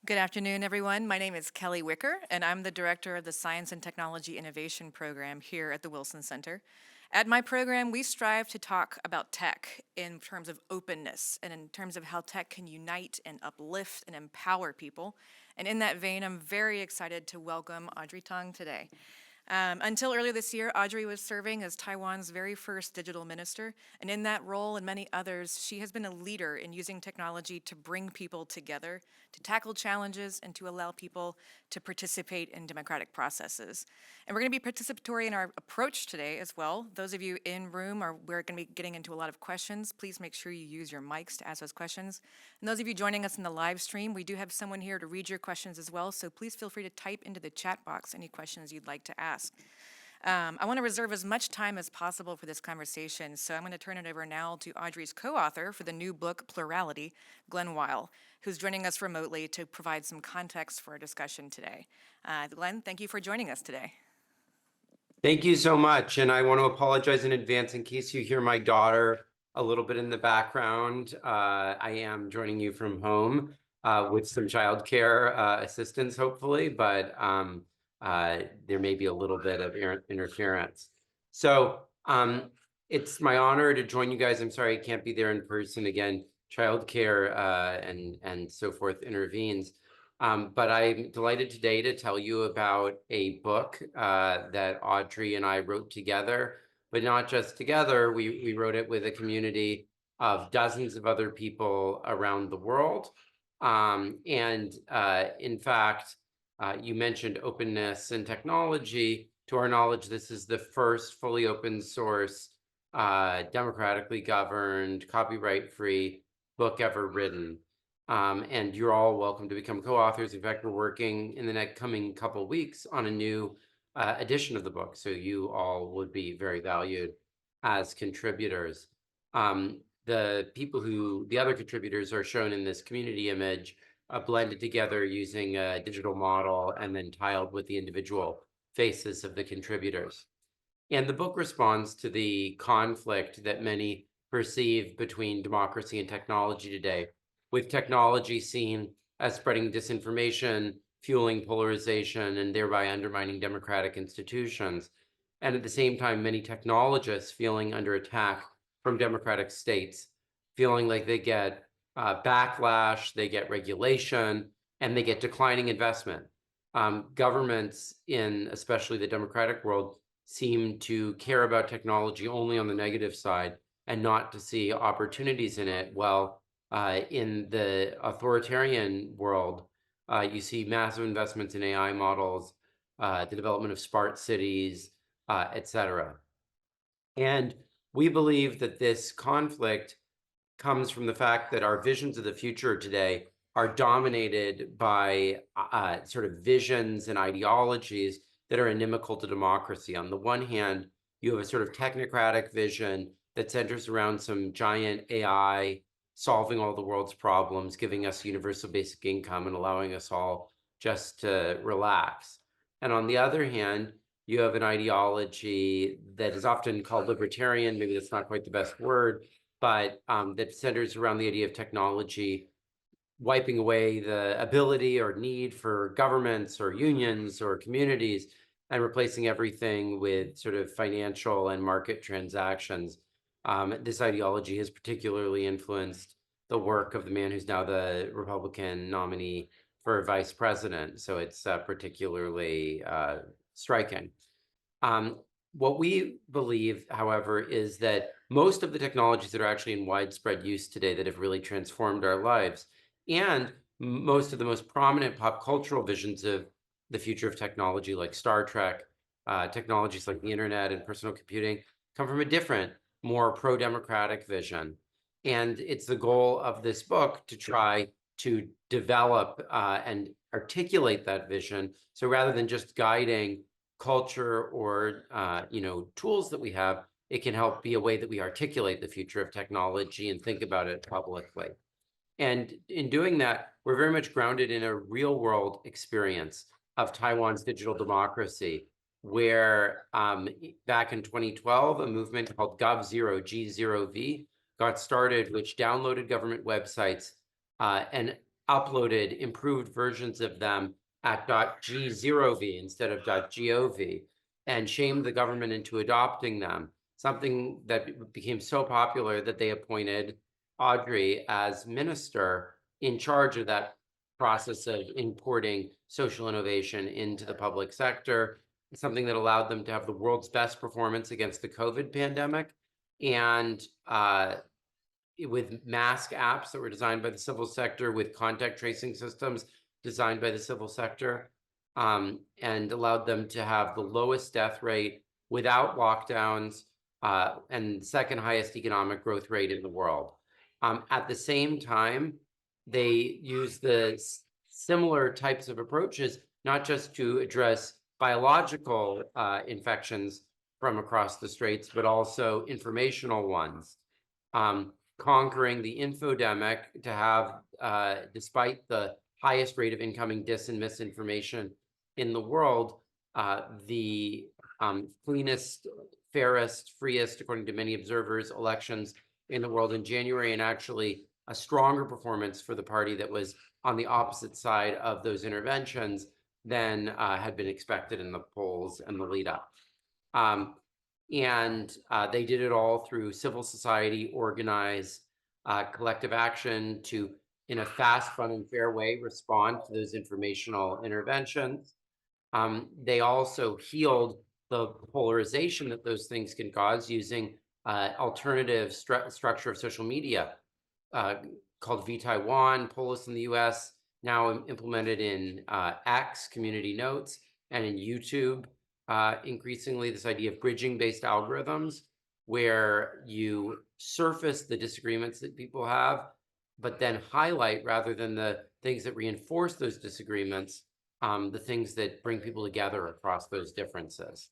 Good afternoon, everyone. My name is Kelly Wicker, and I'm the director of the Science and Technology Innovation Program here at the Wilson Center. At my program, we strive to talk about tech in terms of openness and in terms of how tech can unite and uplift and empower people. And in that vein, I'm very excited to welcome Audrey Tang today. Until earlier this year, Audrey was serving as Taiwan's very first digital minister, and in that role and many others, she has been a leader in using technology to bring people together, to tackle challenges, and to allow people to participate in democratic processes. And we're going to be participatory in our approach today as well. Those of you in room, we're going to be getting into a lot of questions. Please make sure you use your mics to ask those questions. And those of you joining us in the live stream, we do have someone here to read your questions as well, so please feel free to type into the chat box any questions you'd like to ask. I want to reserve as much time as possible for this conversation, so I'm going to turn it over now to Audrey's co-author for the new book, Plurality, Glenn Weil, who's joining us remotely to provide some context for our discussion today. Glenn, thank you for joining us today. Thank you so much. And I want to apologize in advance in case you hear my daughter a little bit in the background. I am joining you from home with some childcare assistance, hopefully, but there may be a little bit of interference. So it's my honor to join you guys. I'm sorry I can't be there in person again. Childcare and so forth intervenes. But I'm delighted today to tell you about a book that Audrey and I wrote together, but not just together. We wrote it with a community of dozens of other people around the world. In fact, you mentioned openness and technology. To our knowledge, this is the first fully open source, democratically governed, copyright-free book ever written. And you're all welcome to become co-authors. In fact, we're working in the next coming couple of weeks on a new edition of the book. So you all would be very valued as contributors. The other contributors are shown in this community image, blended together using a digital model and then tiled with the individual faces of the contributors. And the book responds to the conflict that many perceive between democracy and technology today, with technology seen as spreading disinformation, fueling polarization, and thereby undermining democratic institutions. And at the same time, many technologists feeling under attack from democratic states, feeling like they get backlash, they get regulation, and they get declining investment. Governments in especially the democratic world seem to care about technology only on the negative side and not to see opportunities in it. Well, in the authoritarian world, you see massive investments in AI models, the development of smart cities, et cetera. And we believe that this conflict comes from the fact that our visions of the future today are dominated by sort of visions and ideologies that are inimical to democracy. On the one hand, you have a sort of technocratic vision that centers around some giant AI solving all the world's problems, giving us universal basic income and allowing us all just to relax. And on the other hand, you have an ideology that is often called libertarian, maybe that's not quite the best word, but that centers around the idea of technology wiping away the ability or need for governments or unions or communities and replacing everything with sort of financial and market transactions. This ideology has particularly influenced the work of the man who's now the Republican nominee for vice president. So it's particularly striking. What we believe, however, is that most of the technologies that are actually in widespread use today that have really transformed our lives, and most of the most prominent pop cultural visions of the future of technology, like Star Trek, technologies like the internet and personal computing, come from a different, more pro-democratic vision. And it's the goal of this book to try to develop and articulate that vision. So rather than just guiding culture or tools that we have, it can help be a way that we articulate the future of technology and think about it publicly. And in doing that, we're very much grounded in a real world experience of Taiwan's digital democracy, where back in 2012, a movement called gov-zero, G0V, got started, which downloaded government websites and uploaded improved versions of them at .g0v instead of .gov and shamed the government into adopting them, something that became so popular that they appointed Audrey as minister in charge of that process of importing social innovation into the public sector, something that allowed them to have the world's best performance against the COVID pandemic and with mask apps that were designed by the civil sector, with contact tracing systems designed by the civil sector, and allowed them to have the lowest death rate without lockdowns and second highest economic growth rate in the world. At the same time, they use the similar types of approaches, not just to address biological infections from across the straits, but also informational ones. Conquering the infodemic to have, despite the highest rate of incoming dis and misinformation in the world, the cleanest, fairest, freest, according to many observers, elections in the world in January, and actually a stronger performance for the party that was on the opposite side of those interventions than had been expected in the polls and the lead up. And they did it all through civil society, organized collective action to, in a fast, fun, and fair way, respond to those informational interventions. They also healed the polarization that those things can cause using alternative structure of social media called vTaiwan, Polis in the US, now implemented in X, Community Notes, and in YouTube. Increasingly, this idea of bridging-based algorithms, where you surface the disagreements that people have, but then highlight, rather than the things that reinforce those disagreements, the things that bring people together across those differences.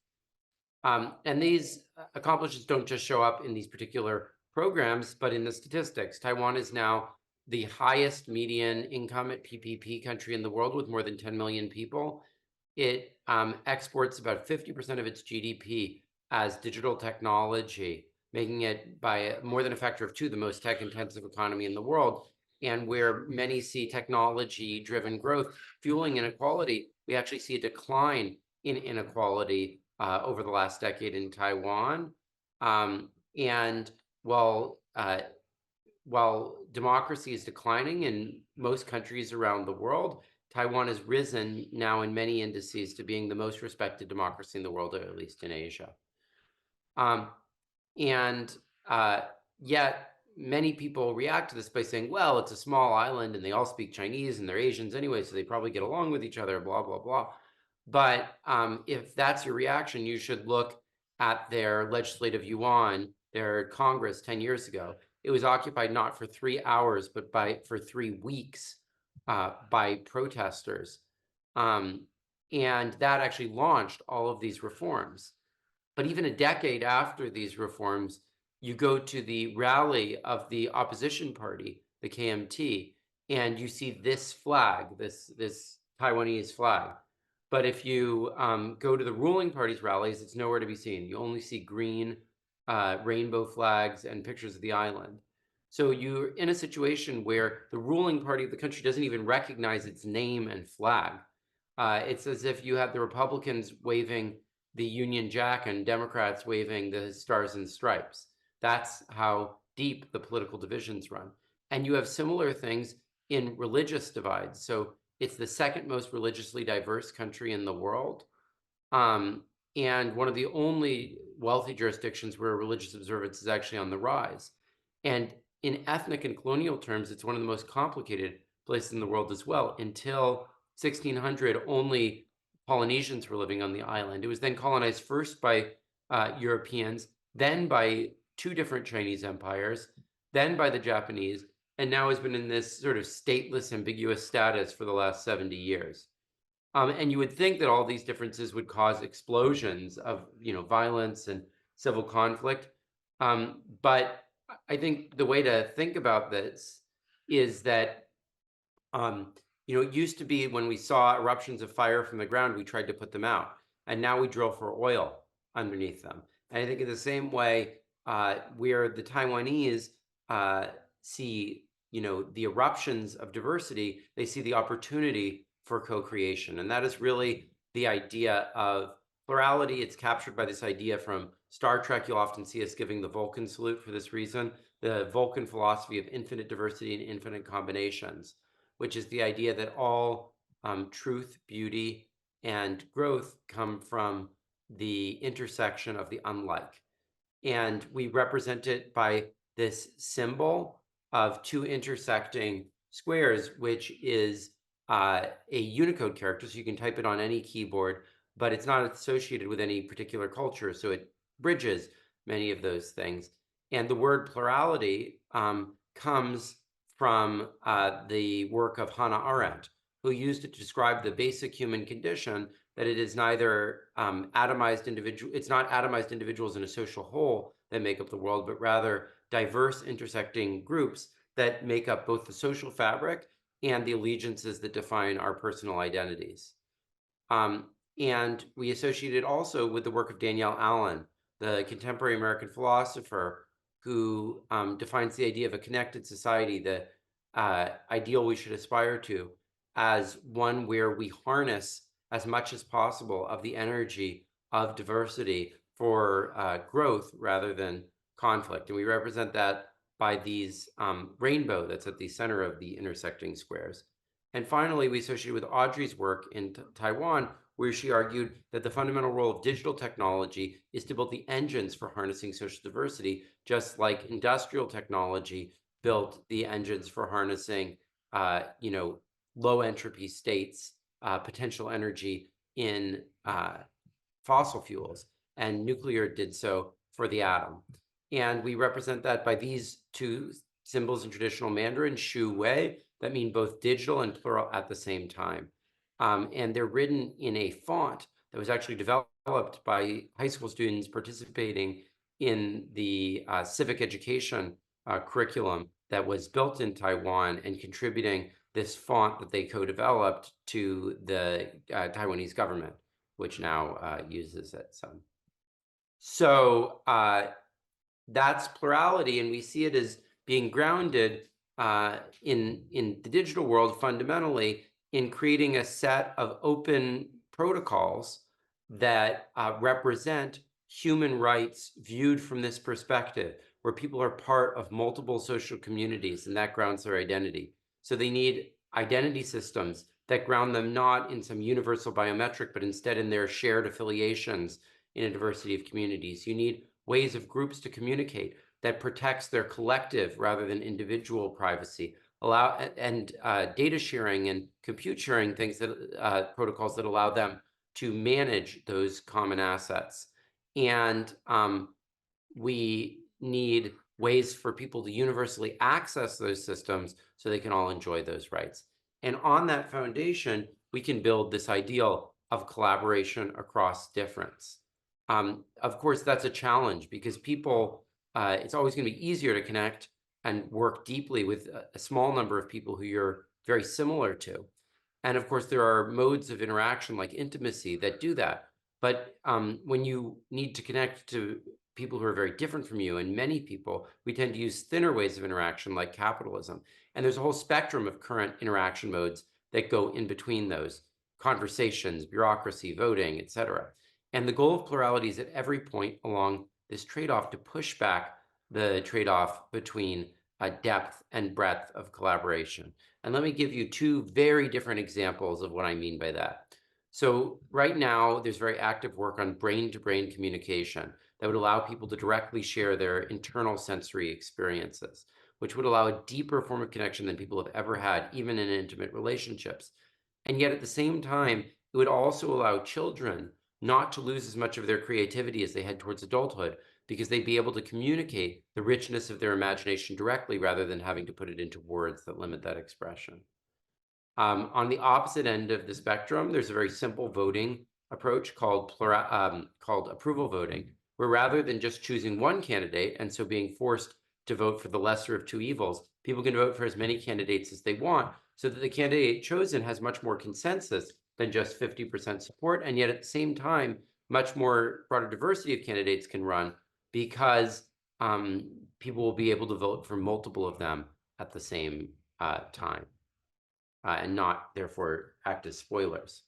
And these accomplishments don't just show up in these particular programs, but in the statistics. Taiwan is now the highest median income at PPP country in the world, with more than 10 million people. It exports about 50% of its GDP as digital technology, making it by more than a factor of 2 the most tech-intensive economy in the world. And where many see technology-driven growth fueling inequality, we actually see a decline in inequality over the last decade in Taiwan. And while democracy is declining in most countries around the world, Taiwan has risen now in many indices to being the most respected democracy in the world, or at least in Asia. And yet many people react to this by saying, well, it's a small island and they all speak Chinese and they're Asians anyway, so they probably get along with each other, blah, blah, blah. But if that's your reaction, you should look at their legislative yuan, their Congress 10 years ago. It was occupied not for 3 hours, but for 3 weeks by protesters. And that actually launched all of these reforms. But even a decade after these reforms, you go to the rally of the opposition party, the KMT, and you see this flag, this Taiwanese flag. But if you go to the ruling party's rallies, it's nowhere to be seen. You only see green rainbow flags and pictures of the island. So you're in a situation where the ruling party of the country doesn't even recognize its name and flag. It's as if you have the Republicans waving the Union Jack and Democrats waving the Stars and Stripes. That's how deep the political divisions run. And you have similar things in religious divides. So it's the second most religiously diverse country in the world. And one of the only wealthy jurisdictions where religious observance is actually on the rise. And in ethnic and colonial terms, it's one of the most complicated places in the world as well. Until 1600, only Polynesians were living on the island. It was then colonized first by Europeans, then by 2 different Chinese empires, then by the Japanese, and now has been in this sort of stateless, ambiguous status for the last 70 years. And you would think that all these differences would cause explosions of, violence and civil conflict. But I think the way to think about this is that, it used to be when we saw eruptions of fire from the ground, we tried to put them out. And now we drill for oil underneath them. And I think in the same way, where the Taiwanese see the eruptions of diversity, they see the opportunity for co-creation. And that is really the idea of plurality. It's captured by this idea from Star Trek. You'll often see us giving the Vulcan salute for this reason, the Vulcan philosophy of infinite diversity and infinite combinations, which is the idea that all truth, beauty, and growth come from the intersection of the unlike. And we represent it by this symbol of two intersecting squares, which is a Unicode character. So you can type it on any keyboard, but it's not associated with any particular culture. So it bridges many of those things. And the word plurality comes from the work of Hannah Arendt, who used it to describe the basic human condition, that it is neither it's not atomized individuals in a social whole that make up the world, but rather diverse intersecting groups that make up both the social fabric and the allegiances that define our personal identities. And we associate it also with the work of Danielle Allen, the contemporary American philosopher who defines the idea of a connected society, the ideal we should aspire to, as one where we harness as much as possible of the energy of diversity for growth rather than conflict. And we represent that by these rainbow that's at the center of the intersecting squares. And finally, we associate with Audrey's work in Taiwan, where she argued that the fundamental role of digital technology is to build the engines for harnessing social diversity, just like industrial technology built the engines for harnessing, low entropy states, potential energy in fossil fuels, and nuclear did so for the atom. And we represent that by these two symbols in traditional Mandarin, shu wei, that mean both digital and plural at the same time. And they're written in a font that was actually developed by high school students participating in the civic education curriculum that was built in Taiwan and contributing this font that they co-developed to the Taiwanese government, which now uses it. So that's plurality, and we see it as being grounded in the digital world fundamentally in creating a set of open protocols that represent human rights viewed from this perspective, where people are part of multiple social communities, and that grounds their identity. So they need identity systems that ground them not in some universal biometric, but instead in their shared affiliations in a diversity of communities. You need ways of groups to communicate that protects their collective rather than individual privacy, data sharing and compute sharing things that protocols that allow them to manage those common assets. And we need ways for people to universally access those systems so they can all enjoy those rights. And on that foundation, we can build this ideal of collaboration across difference. Of course, that's a challenge because people, it's always going to be easier to connect and work deeply with a small number of people who you're very similar to. And of course, there are modes of interaction like intimacy that do that. But when you need to connect to people who are very different from you, and many people, we tend to use thinner ways of interaction like capitalism. And there's a whole spectrum of current interaction modes that go in between those: conversations, bureaucracy, voting, et cetera. And the goal of plurality is at every point along this trade-off to push back the trade-off between depth and breadth of collaboration. And let me give you two very different examples of what I mean by that. So right now, there's very active work on brain-to-brain communication that would allow people to directly share their internal sensory experiences, which would allow a deeper form of connection than people have ever had, even in intimate relationships. And yet at the same time, it would also allow children not to lose as much of their creativity as they head towards adulthood, because they'd be able to communicate the richness of their imagination directly rather than having to put it into words that limit that expression. On the opposite end of the spectrum, there's a very simple voting approach called approval voting, where rather than just choosing one candidate and so being forced to vote for the lesser of two evils, people can vote for as many candidates as they want, so that the candidate chosen has much more consensus than just 50% support. And yet at the same time, much more broader diversity of candidates can run, because people will be able to vote for multiple of them at the same time, and not therefore act as spoilers.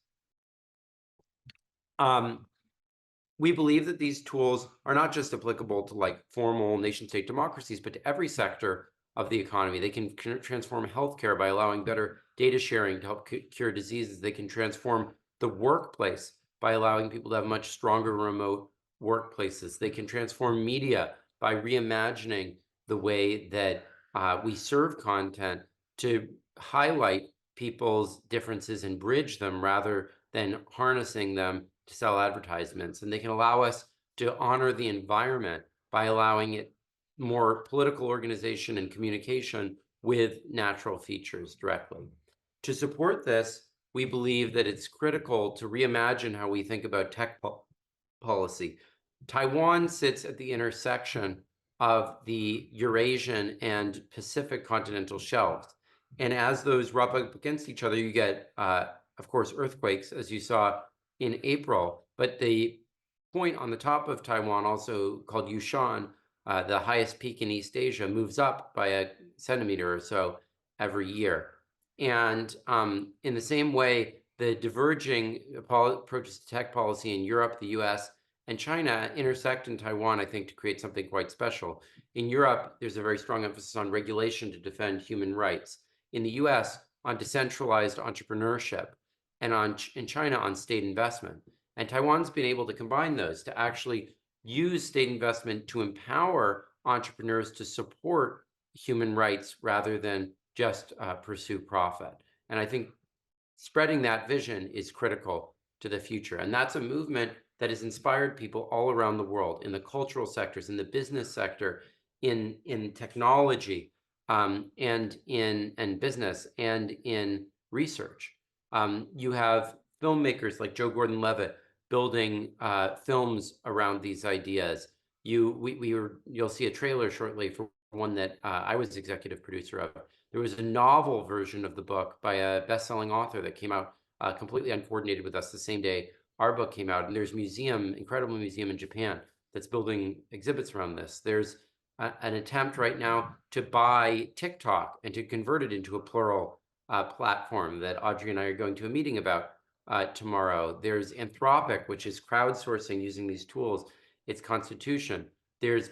We believe that these tools are not just applicable to like formal nation state democracies, but to every sector of the economy. They can transform healthcare by allowing better data sharing to help cure diseases. They can transform the workplace by allowing people to have much stronger remote workplaces. They can transform media by reimagining the way that we serve content to highlight people's differences and bridge them rather than harnessing them to sell advertisements. And they can allow us to honor the environment by allowing it more political organization and communication with natural features directly. To support this, we believe that it's critical to reimagine how we think about tech policy. Taiwan sits at the intersection of the Eurasian and Pacific continental shelves. And as those rub up against each other, you get, of course, earthquakes, as you saw in April. But the point on the top of Taiwan, also called Yushan, the highest peak in East Asia, moves up by a centimeter or so every year. And in the same way, the diverging approaches to tech policy in Europe, the US, and China intersect in Taiwan, I think, to create something quite special. In Europe, there's a very strong emphasis on regulation to defend human rights. In the US, on decentralized entrepreneurship, and in China on state investment. And Taiwan's been able to combine those to actually use state investment to empower entrepreneurs to support human rights rather than just pursue profit. And I think spreading that vision is critical to the future. And that's a movement that has inspired people all around the world, in the cultural sectors, in the business sector, in technology, and in business, and in research. You have filmmakers like Joe Gordon-Levitt building films around these ideas. You'll see a trailer shortly for one that I was executive producer of. There was a novel version of the book by a best-selling author that came out completely uncoordinated with us the same day our book came out. And there's incredible museum in Japan that's building exhibits around this. There's an attempt right now to buy TikTok and to convert it into a plural platform that Audrey and I are going to a meeting about tomorrow. There's Anthropic, which is crowdsourcing using these tools, its constitution. There's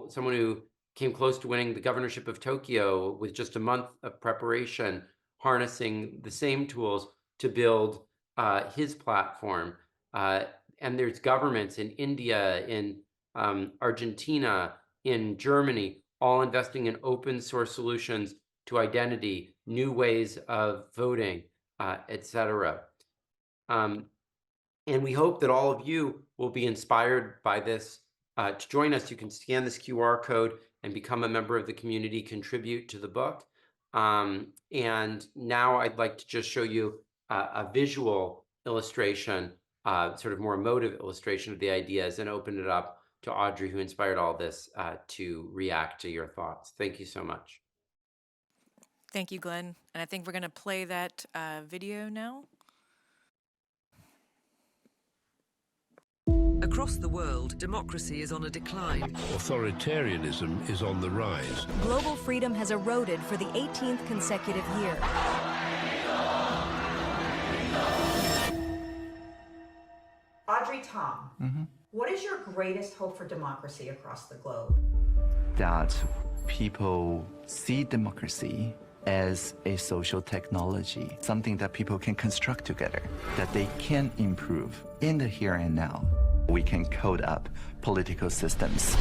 someone who came close to winning the governorship of Tokyo with just a month of preparation, harnessing the same tools to build his platform. And there's governments in India, in Argentina, in Germany, all investing in open source solutions to identity, new ways of voting, etc. And we hope that all of you will be inspired by this. To join us, you can scan this QR code and become a member of the community, contribute to the book. And now I'd like to just show you a visual illustration, sort of more emotive illustration of the ideas, and open it up to Audrey, who inspired all this, to react to your thoughts. Thank you so much. Thank you, Glenn. And I think we're going to play that video now. Across the world, democracy is on a decline. Authoritarianism is on the rise. Global freedom has eroded for the 18th consecutive year. Audrey Tang, what is your greatest hope for democracy across the globe? That people see democracy as a social technology, something that people can construct together, that they can improve in the here and now. We can code up political systems.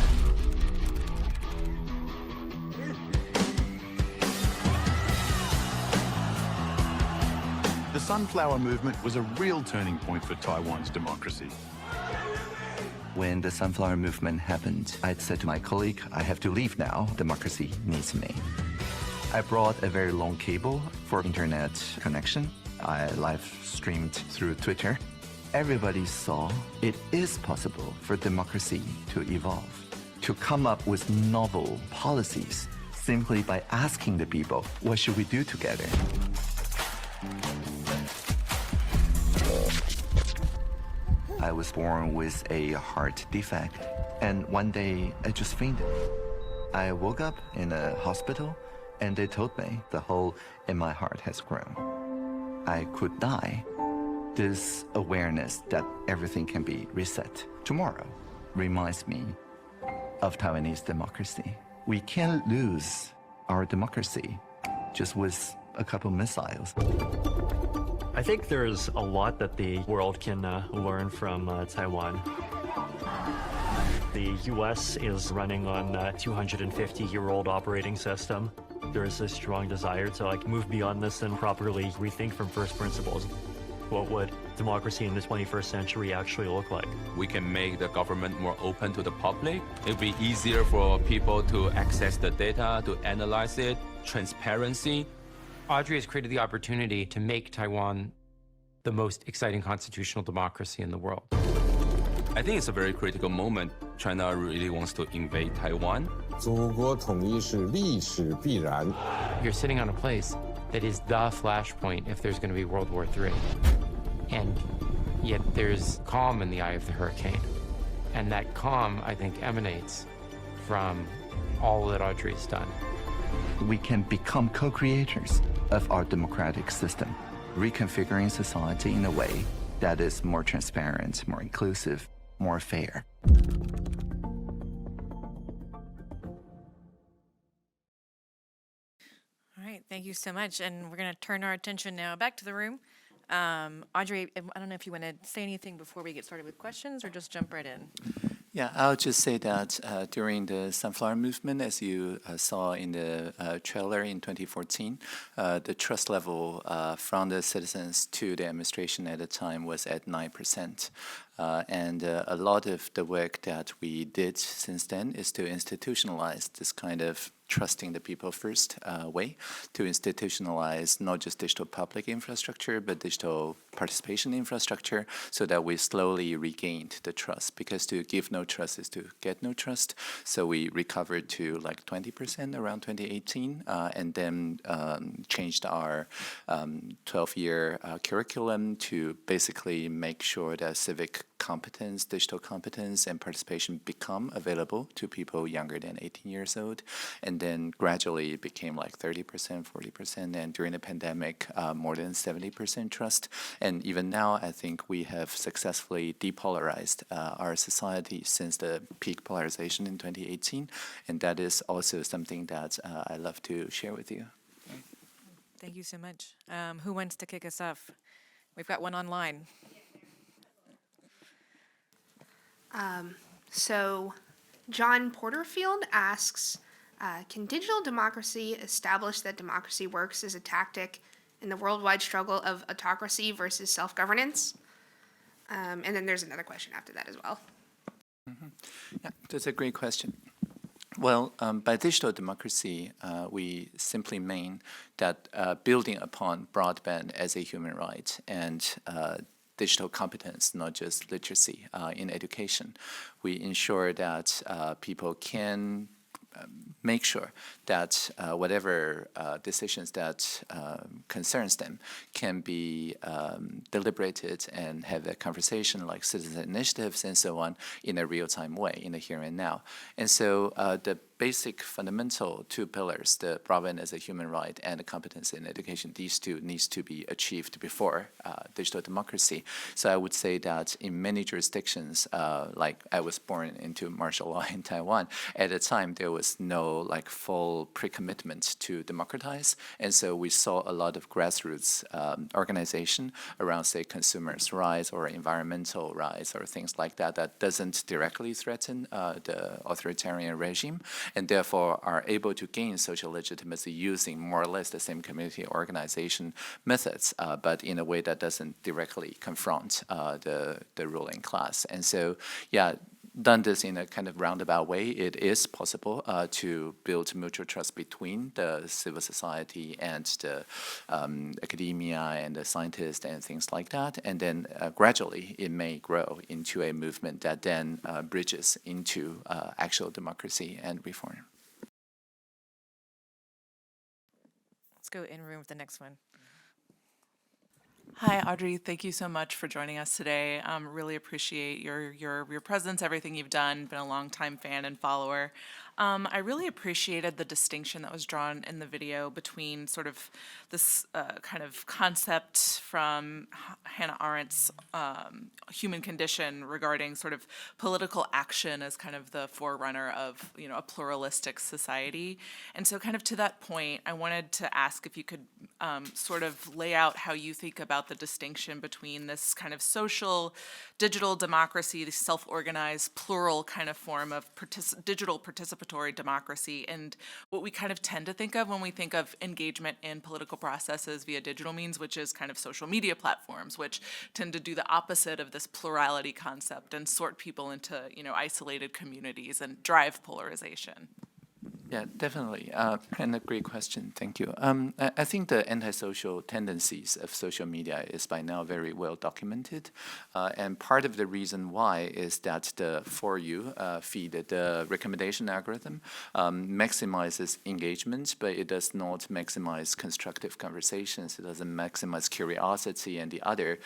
The Sunflower Movement was a real turning point for Taiwan's democracy. When the Sunflower Movement happened, I said to my colleague, I have to leave now. Democracy needs me. I brought a very long cable for internet connection. I live streamed through Twitter. Everybody saw it is possible for democracy to evolve, to come up with novel policies simply by asking the people, what should we do together? I was born with a heart defect, and one day I just fainted. I woke up in a hospital And they told me the hole in my heart has grown. I could die. This awareness that everything can be reset tomorrow reminds me of Taiwanese democracy. We can't lose our democracy just with a couple missiles. I think there's a lot that the world can learn from Taiwan. The US is running on a 250-year-old operating system. There is a strong desire to move beyond this and properly rethink from first principles. What would democracy in the 21st century actually look like? We can make the government more open to the public. It'll be easier for people to access the data, to analyze it, transparency. Audrey has created the opportunity to make Taiwan the most exciting constitutional democracy in the world. I think it's a very critical moment. China really wants to invade Taiwan. 祖国统一是历史必然。 You're sitting on a place that is the flashpoint if there's going to be World War III. And yet there's calm in the eye of the hurricane. And that calm, I think, emanates from all that Audrey's done. We can become co-creators of our democratic system, reconfiguring society in a way that is more transparent, more inclusive, more fair. All right, thank you so much. And we're going to turn our attention now back to the room. Audrey, I don't know if you want to say anything before we get started with questions or just jump right in. Yeah, I'll just say that during the Sunflower Movement, as you saw in the trailer in 2014, the trust level from the citizens to the administration at the time was at 9%. And a lot of the work that we did since then is to institutionalize this kind of trusting the people first way, to institutionalize not just digital public infrastructure, but digital participation infrastructure, so that we slowly regained the trust. Because to give no trust is to get no trust. So we recovered to like 20% around 2018, and then changed our 12-year curriculum to basically make sure that civic competence, digital competence, and participation become available to people younger than 18 years old. And then gradually it became like 30%, 40%, and during the pandemic, more than 70% trust. And even now, I think we have successfully depolarized our society since the peak polarization in 2018. And that is also something that I love to share with you. Thank you so much. Who wants to kick us off? We've got one online. So John Porterfield asks, can digital democracy establish that democracy works as a tactic in the worldwide struggle of autocracy versus self-governance? And then there's another question after that as well. Yeah, that's a great question. Well, by digital democracy, we simply mean that building upon broadband as a human right and digital competence, not just literacy in education. We ensure that people can make sure that whatever decisions that concerns them can be deliberated and have a conversation like citizen initiatives and so on in a real-time way, in the here and now. And so the basic fundamental two pillars, the broadband as a human right and the competence in education, these two needs to be achieved before digital democracy. So I would say that in many jurisdictions, like I was born into martial law in Taiwan, at the time there was no like full pre-commitment to democratize. And so we saw a lot of grassroots organization around, say, consumers' rights or environmental rights or things like that, that doesn't directly threaten the authoritarian regime, and therefore are able to gain social legitimacy using more or less the same community organization methods, but in a way that doesn't directly confront the ruling class. And so, yeah, done this in a kind of roundabout way, it is possible to build mutual trust between the civil society and the academia and the scientists and things like that. And then gradually it may grow into a movement that then bridges into actual democracy and reform. Let's go in room with the next one. Hi, Audrey. Thank you so much for joining us today. Really appreciate your presence, everything you've done. Been a long-time fan and follower. I really appreciated the distinction that was drawn in the video between sort of this kind of concept from Hannah Arendt's Human Condition regarding sort of political action as kind of the forerunner of, a pluralistic society. And so kind of to that point, I wanted to ask if you could sort of lay out how you think about the distinction between this kind of social digital democracy, the self-organized plural kind of form of digital participatory democracy, and what we kind of tend to think of when we think of engagement in political processes via digital means, which is kind of social media platforms, which tend to do the opposite of this plurality concept and sort people into, isolated communities and drive polarization. Yeah, definitely. And a great question. Thank you. I think the antisocial tendencies of social media is by now very well documented. And part of the reason why is that the For You feed, the recommendation algorithm, maximizes engagement, but it does not maximize constructive conversations. It doesn't maximize curiosity and the other,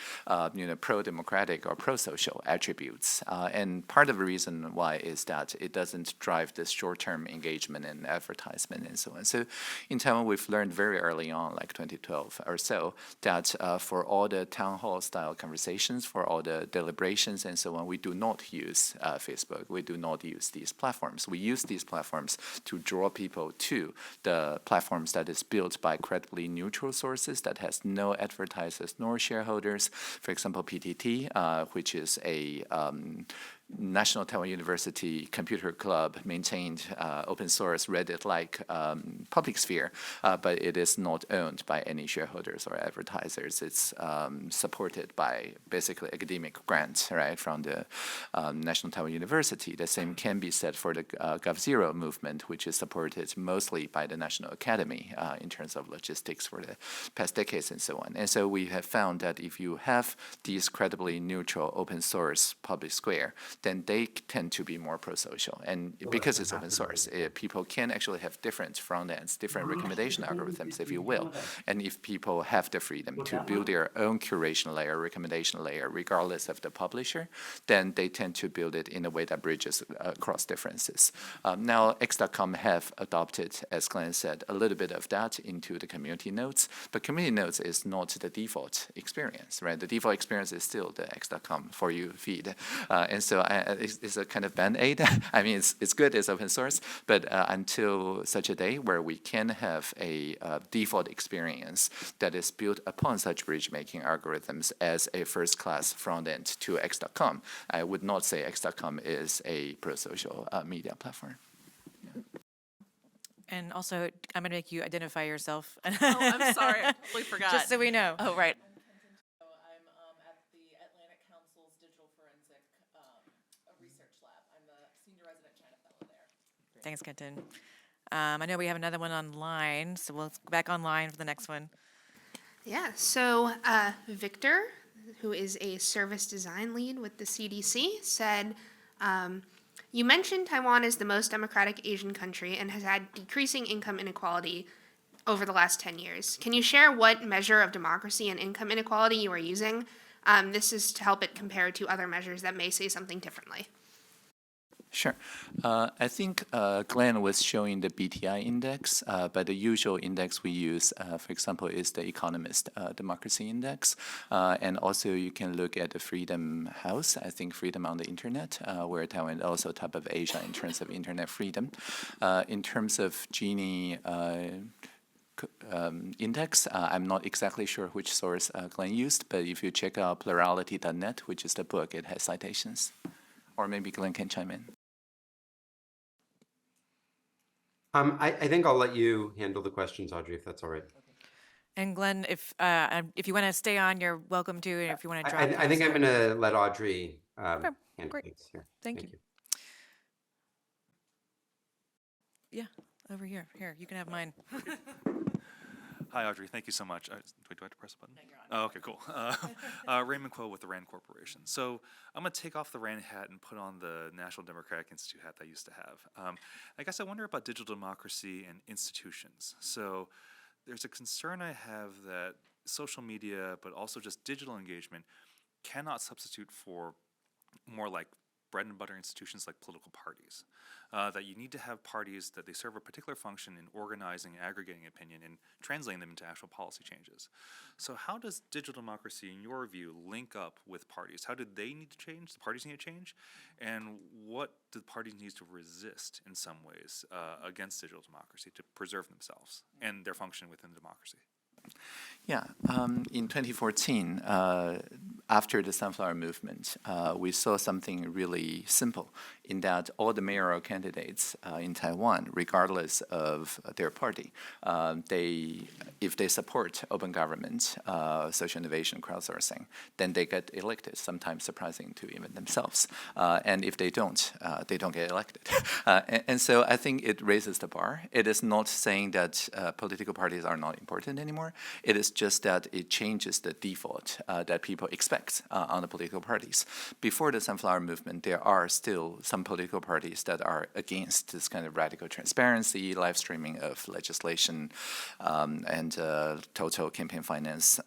pro-democratic or pro-social attributes. And part of the reason why is that it doesn't drive this short-term engagement and advertisement and so on. So in Taiwan, we've learned very early on, like 2012 or so, that for all the town hall style conversations, for all the deliberations and so on, we do not use Facebook. We do not use these platforms. We use these platforms to draw people to the platforms that is built by credibly neutral sources that has no advertisers nor shareholders. For example, PTT, which is a National Taiwan University Computer Club maintained open source Reddit-like public sphere, but it is not owned by any shareholders or advertisers. It's supported by basically academic grants, right, from the National Taiwan University. The same can be said for the gov-zero movement, which is supported mostly by the National Academy in terms of logistics for the past decades and so on. And so we have found that if you have these credibly neutral open source public square, then they tend to be more pro-social. And because it's open source, people can actually have different front ends, different recommendation algorithms, if you will. And if people have the freedom to build their own curation layer, recommendation layer, regardless of the publisher, then they tend to build it in a way that bridges across differences. Now, X.com have adopted, as Glenn said, a little bit of that into the community nodes, but community nodes is not the default experience, right? The default experience is still the X.com For You feed. And so it's a kind of band-aid. I mean, it's good, it's open source, but until such a day where we can have a default experience that is built upon such bridge-making algorithms as a first-class front-end to X.com, I would not say X.com is a pro-social media platform. Yeah. And also, I'm going to make you identify yourself. Oh, I'm sorry, I totally forgot. Just so we know. Oh, right. Thanks, Kenton. I know we have another one online, so we'll go back online for the next one. Yeah, so Victor, who is a service design lead with the CDC, said, you mentioned Taiwan is the most democratic Asian country and has had decreasing income inequality over the last 10 years. Can you share what measure of democracy and income inequality you are using? This is to help it compare to other measures that may say something differently. Sure. I think Glenn was showing the BTI index, but the usual index we use, for example, is the Economist Democracy Index. And also you can look at the Freedom House, I think Freedom on the Internet, where Taiwan is also top of Asia in terms of internet freedom. In terms of Gini index, I'm not exactly sure which source Glenn used, but if you check out Plurality.net, which is the book, it has citations. Or maybe Glenn can chime in. I think I'll let you handle the questions, Audrey, if that's all right. And Glenn, if you want to stay on, you're welcome to. And if you want to drop, I think I'm going to let Audrey okay, handle great. things here. Thank you. Yeah, over here. Here, you can have mine. Hi, Audrey. Thank you so much. Do I have to press a button? Oh, okay, cool. Raymond Kuo with the RAND Corporation. So I'm going to take off the RAND hat and put on the National Democratic Institute hat that I used to have. I guess I wonder about digital democracy and institutions. So there's a concern I have that social media, but also just digital engagement, cannot substitute for more like bread and butter institutions like political parties. That you need to have parties that they serve a particular function in organizing, aggregating opinion, and translating them into actual policy changes. So how does digital democracy, in your view, link up with parties? How do they need to change? The parties need to change? And what do the parties need to resist in some ways against digital democracy to preserve themselves and their function within the democracy? Yeah, in 2014, after the Sunflower Movement, we saw something really simple in that all the mayoral candidates in Taiwan, regardless of their party, if they support open government, social innovation, crowdsourcing, then they get elected, sometimes surprising to even themselves. And if they don't get elected. And so I think it raises the bar. It is not saying that political parties are not important anymore. It is just that it changes the default that people expect on the political parties. Before the Sunflower Movement, there are still some political parties that are against this kind of radical transparency, live streaming of legislation, and total campaign finance,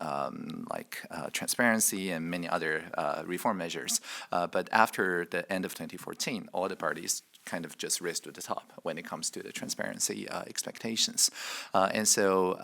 like transparency and many other reform measures. But after the end of 2014, all the parties kind of just raised to the top when it comes to the transparency expectations. And so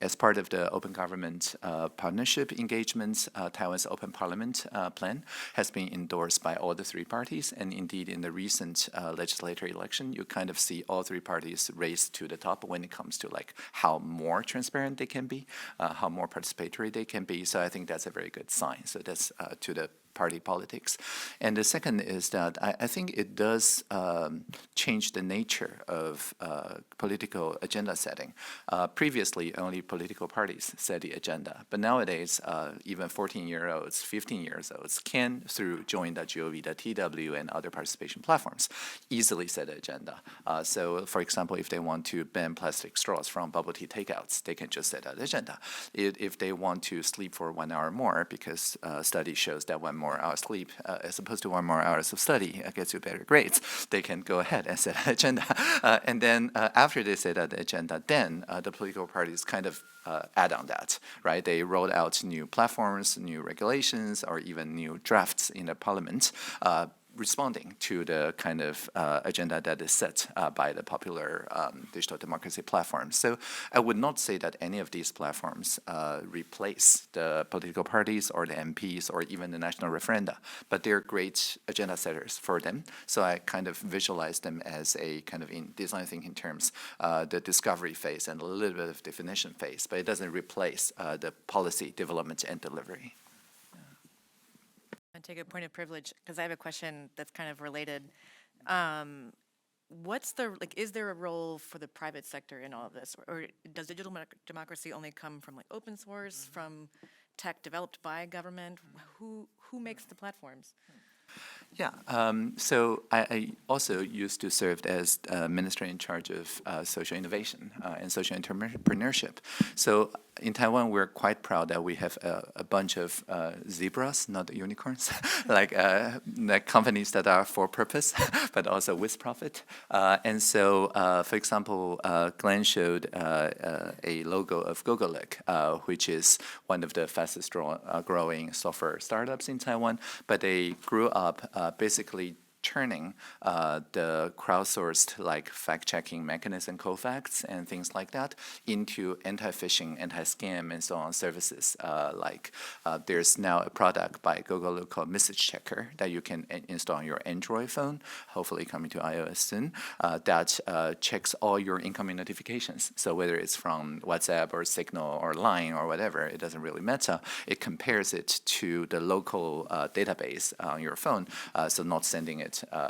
as part of the Open Government Partnership engagements, Taiwan's Open Parliament plan has been endorsed by all the three parties. And indeed, in the recent legislature election, you kind of see all three parties raised to the top when it comes to like how more transparent they can be, how more participatory they can be. So I think that's a very good sign. So that's to the party politics. And the second is that I think it does change the nature of political agenda setting. Previously, only political parties set the agenda. But nowadays, even 14-year-olds, 15-year-olds can, through join.gov.tw and other participation platforms, easily set the agenda. So, for example, if they want to ban plastic straws from bubble tea takeouts, they can just set that agenda. If they want to sleep for 1 hour more, because study shows that 1 more hour sleep as opposed to 1 more hours of study gets you better grades, they can go ahead and set an agenda. And then after they set that agenda, then the political parties kind of add on that, right? They rolled out new platforms, new regulations, or even new drafts in the parliament, responding to the kind of agenda that is set by the popular digital democracy platforms. So I would not say that any of these platforms replace the political parties or the MPs or even the national referenda, but they're great agenda setters for them. So I kind of visualize them as a kind of, in design thinking terms, the discovery phase and a little bit of definition phase, but it doesn't replace the policy development and delivery. And take a point of privilege because I have a question that's kind of related. Is there a role for the private sector in all of this, or does digital democracy only come from like open source, from tech developed by government? Who makes the platforms? Yeah, so I also used to serve as minister in charge of social innovation and social entrepreneurship. So in Taiwan, we're quite proud that we have a bunch of zebras, not unicorns, like companies that are for purpose, but also with profit. And so, for example, Glenn showed a logo of Gogolek, which is one of the fastest growing software startups in Taiwan, but they grew up basically turning the crowdsourced like fact-checking mechanism, Kofacts and things like that into anti-phishing, anti-scam, and so on services. There's now a product by Google called Message Checker that you can install on your Android phone, hopefully coming to iOS soon, that checks all your incoming notifications. So whether it's from WhatsApp or Signal or Line or whatever, it doesn't really matter. It compares it to the local database on your phone, so not sending it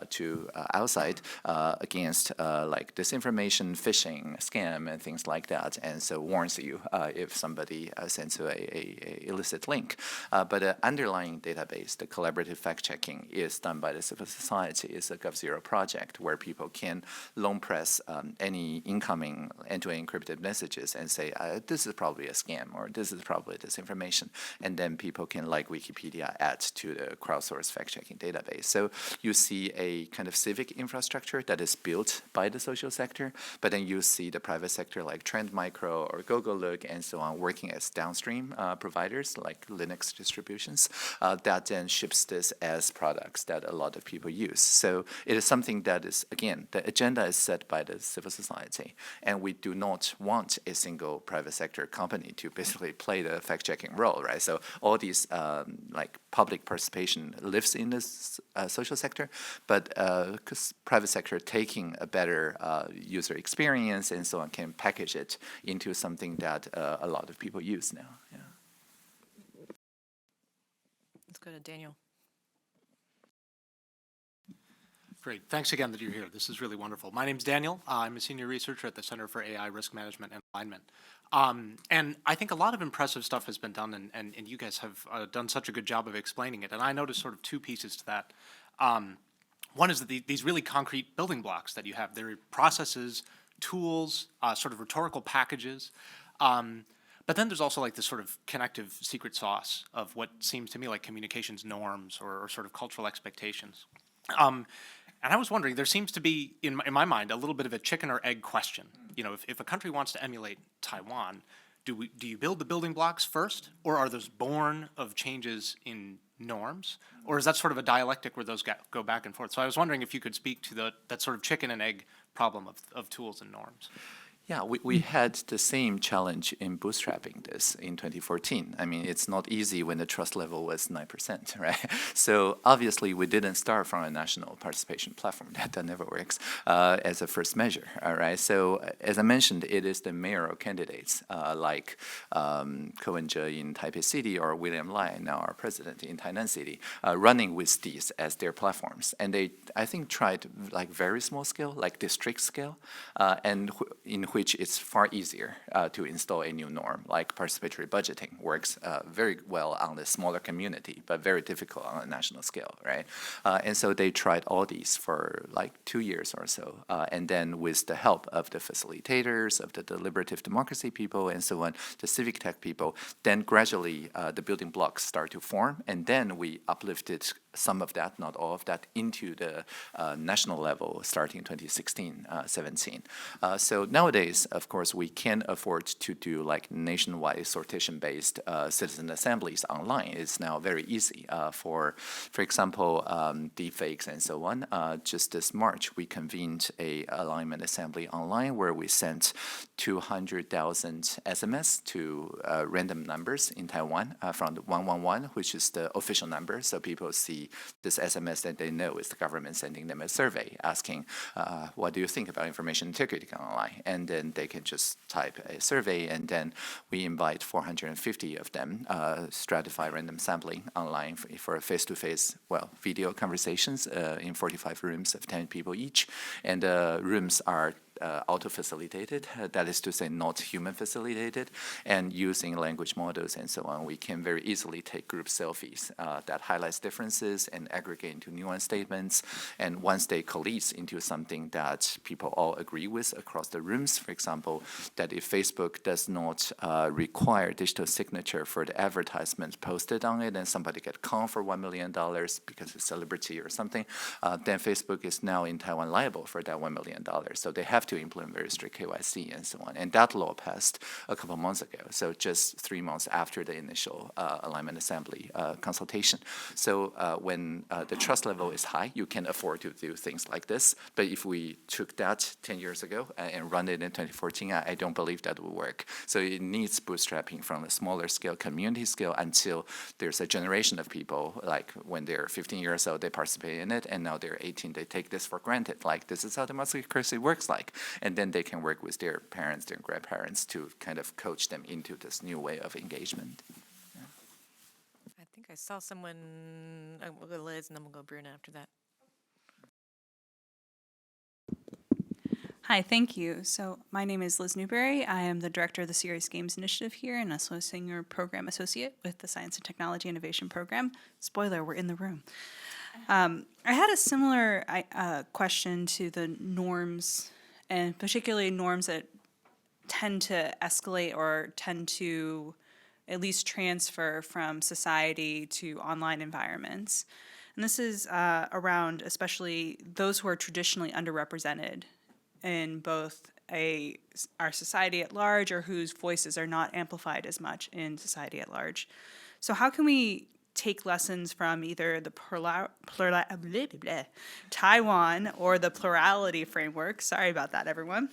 to outside against like disinformation, phishing, scam, and things like that, and so warns you if somebody sends you a illicit link. But the underlying database, the collaborative fact-checking, is done by the civil society. It's a gov-zero project where people can long press any incoming end-to-end encrypted messages and say, this is probably a scam, or this is probably disinformation, and then people can, like Wikipedia, add to the crowdsourced fact-checking database. So you see see a kind of civic infrastructure that is built by the social sector, but then you see the private sector like Trend Micro or GoGoLook and so on working as downstream providers like Linux distributions that then ships this as products that a lot of people use. So it is something that is, again, the agenda is set by the civil society, and we do not want a single private sector company to basically play the fact-checking role, right? So all these like public participation lives in this social sector, but because private sector taking a better user experience and so on can package it into something that a lot of people use now. Yeah. Let's go to Daniel. Great. Thanks again that you're here. This is really wonderful. My name's Daniel. I'm a senior researcher at the Center for AI Risk Management and Alignment. And I think a lot of impressive stuff has been done, and you guys have done such a good job of explaining it. And I noticed sort of two pieces to that. One is that these really concrete building blocks that you have. They're processes, tools, sort of rhetorical packages. But then there's also like this sort of connective secret sauce of what seems to me like communications norms or sort of cultural expectations. And I was wondering, there seems to be, in my mind, a little bit of a chicken or egg question. You know, if a country wants to emulate Taiwan, do you build the building blocks first, or are those born of changes in norms, or is that sort of a dialectic where those go back and forth? So I was wondering if you could speak to that sort of chicken and egg problem of tools and norms. Yeah, we had the same challenge in bootstrapping this in 2014. I mean, it's not easy when the trust level was 9%, right? So obviously, we didn't start from a national participation platform. That never works as a first measure, all right? So as I mentioned, it is the mayoral candidates like Cohen Je in Taipei City or William Lai, now our president in Tainan City, running with these as their platforms. And they, I think, tried like very small scale, like district scale, and in which it's far easier to install a new norm, like participatory budgeting works very well on the smaller community, but very difficult on a national scale, right? And so they tried all these for like 2 years or so. And then with the help of the facilitators, of the deliberative democracy people, and so on, the civic tech people, then gradually the building blocks start to form. And then we uplifted some of that, not all of that, into the national level starting 2016-17. So nowadays, of course, we can afford to do like nationwide sortation-based citizen assemblies online. It's now very easy for example, deepfakes and so on. Just this March, we convened a alignment assembly online where we sent 200,000 SMS to random numbers in Taiwan from the 111, which is the official number. So people see this SMS that they know is the government sending them a survey asking, what do you think about information integrity online? And then they can just type a survey, and then we invite 450 of them, stratify random sampling online for face-to-face, video conversations in 45 rooms of 10 people each. And rooms are auto-facilitated, that is to say not human-facilitated, and using language models and so on, we can very easily take group selfies that highlights differences and aggregate into nuanced statements. And once they coalesce into something that people all agree with across the rooms, for example, that if Facebook does not require digital signature for the advertisement posted on it, and somebody get conned for $1 million because of celebrity or something, then Facebook is now in Taiwan liable for that $1 million. So they have to implement very strict KYC and so on. And that law passed a couple of months ago, so just 3 months after the initial alignment assembly consultation. So when the trust level is high, you can afford to do things like this. But if we took that 10 years ago and run it in 2014, I don't believe that would work. So it needs bootstrapping from a smaller scale, community scale, until there's a generation of people, like when they're 15 years old, they participate in it, and now they're 18, they take this for granted. Like, this is how democracy works like. And then they can work with their parents, their grandparents to kind of coach them into this new way of engagement. Yeah. I think I saw someone, we'll go Liz and then we'll go Bruna after that. Hi, thank you. So my name is Liz Newberry. I am the director of the Serious Games Initiative here and also a senior program associate with the Science and Technology Innovation Program. Spoiler, we're in the room. I had a similar question to the norms, and particularly norms that tend to escalate or tend to at least transfer from society to online environments. And this is around especially those who are traditionally underrepresented in both our society at large, or whose voices are not amplified as much in society at large. So how can we take lessons from either the Taiwan or the Plurality framework, sorry about that, everyone,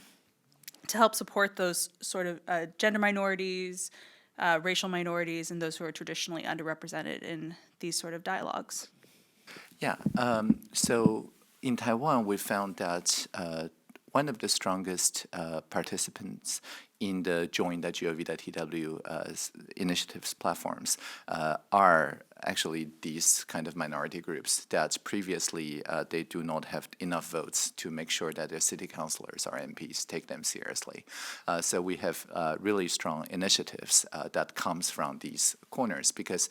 to help support those sort of gender minorities, racial minorities, and those who are traditionally underrepresented in these sort of dialogues? Yeah, so in Taiwan, we found that one of the strongest participants in the join.gov.tw initiatives platforms are actually these kind of minority groups that previously they do not have enough votes to make sure that their city councilors or MPs take them seriously. So we have really strong initiatives that comes from these corners because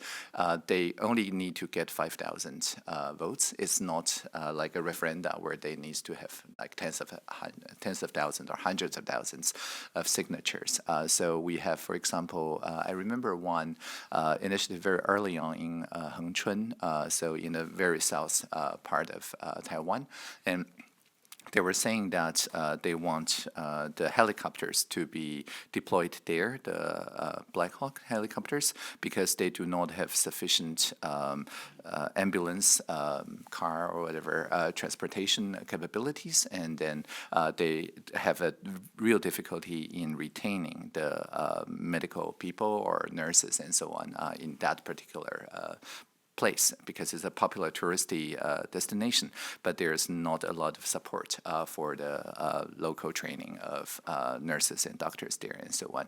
they only need to get 5,000 votes. It's not like a referenda where they need to have like tens of thousands or hundreds of thousands of signatures. So we have, for example, I remember one initiative very early on in Hengchun, so in the very south part of Taiwan, and they were saying that they want the helicopters to be deployed there, the Black Hawk helicopters, because they do not have sufficient ambulance, car, or whatever transportation capabilities, and then they have a real difficulty in retaining the medical people or nurses and so on in that particular place because it's a popular touristy destination, but there's not a lot of support for the local training of nurses and doctors there and so on.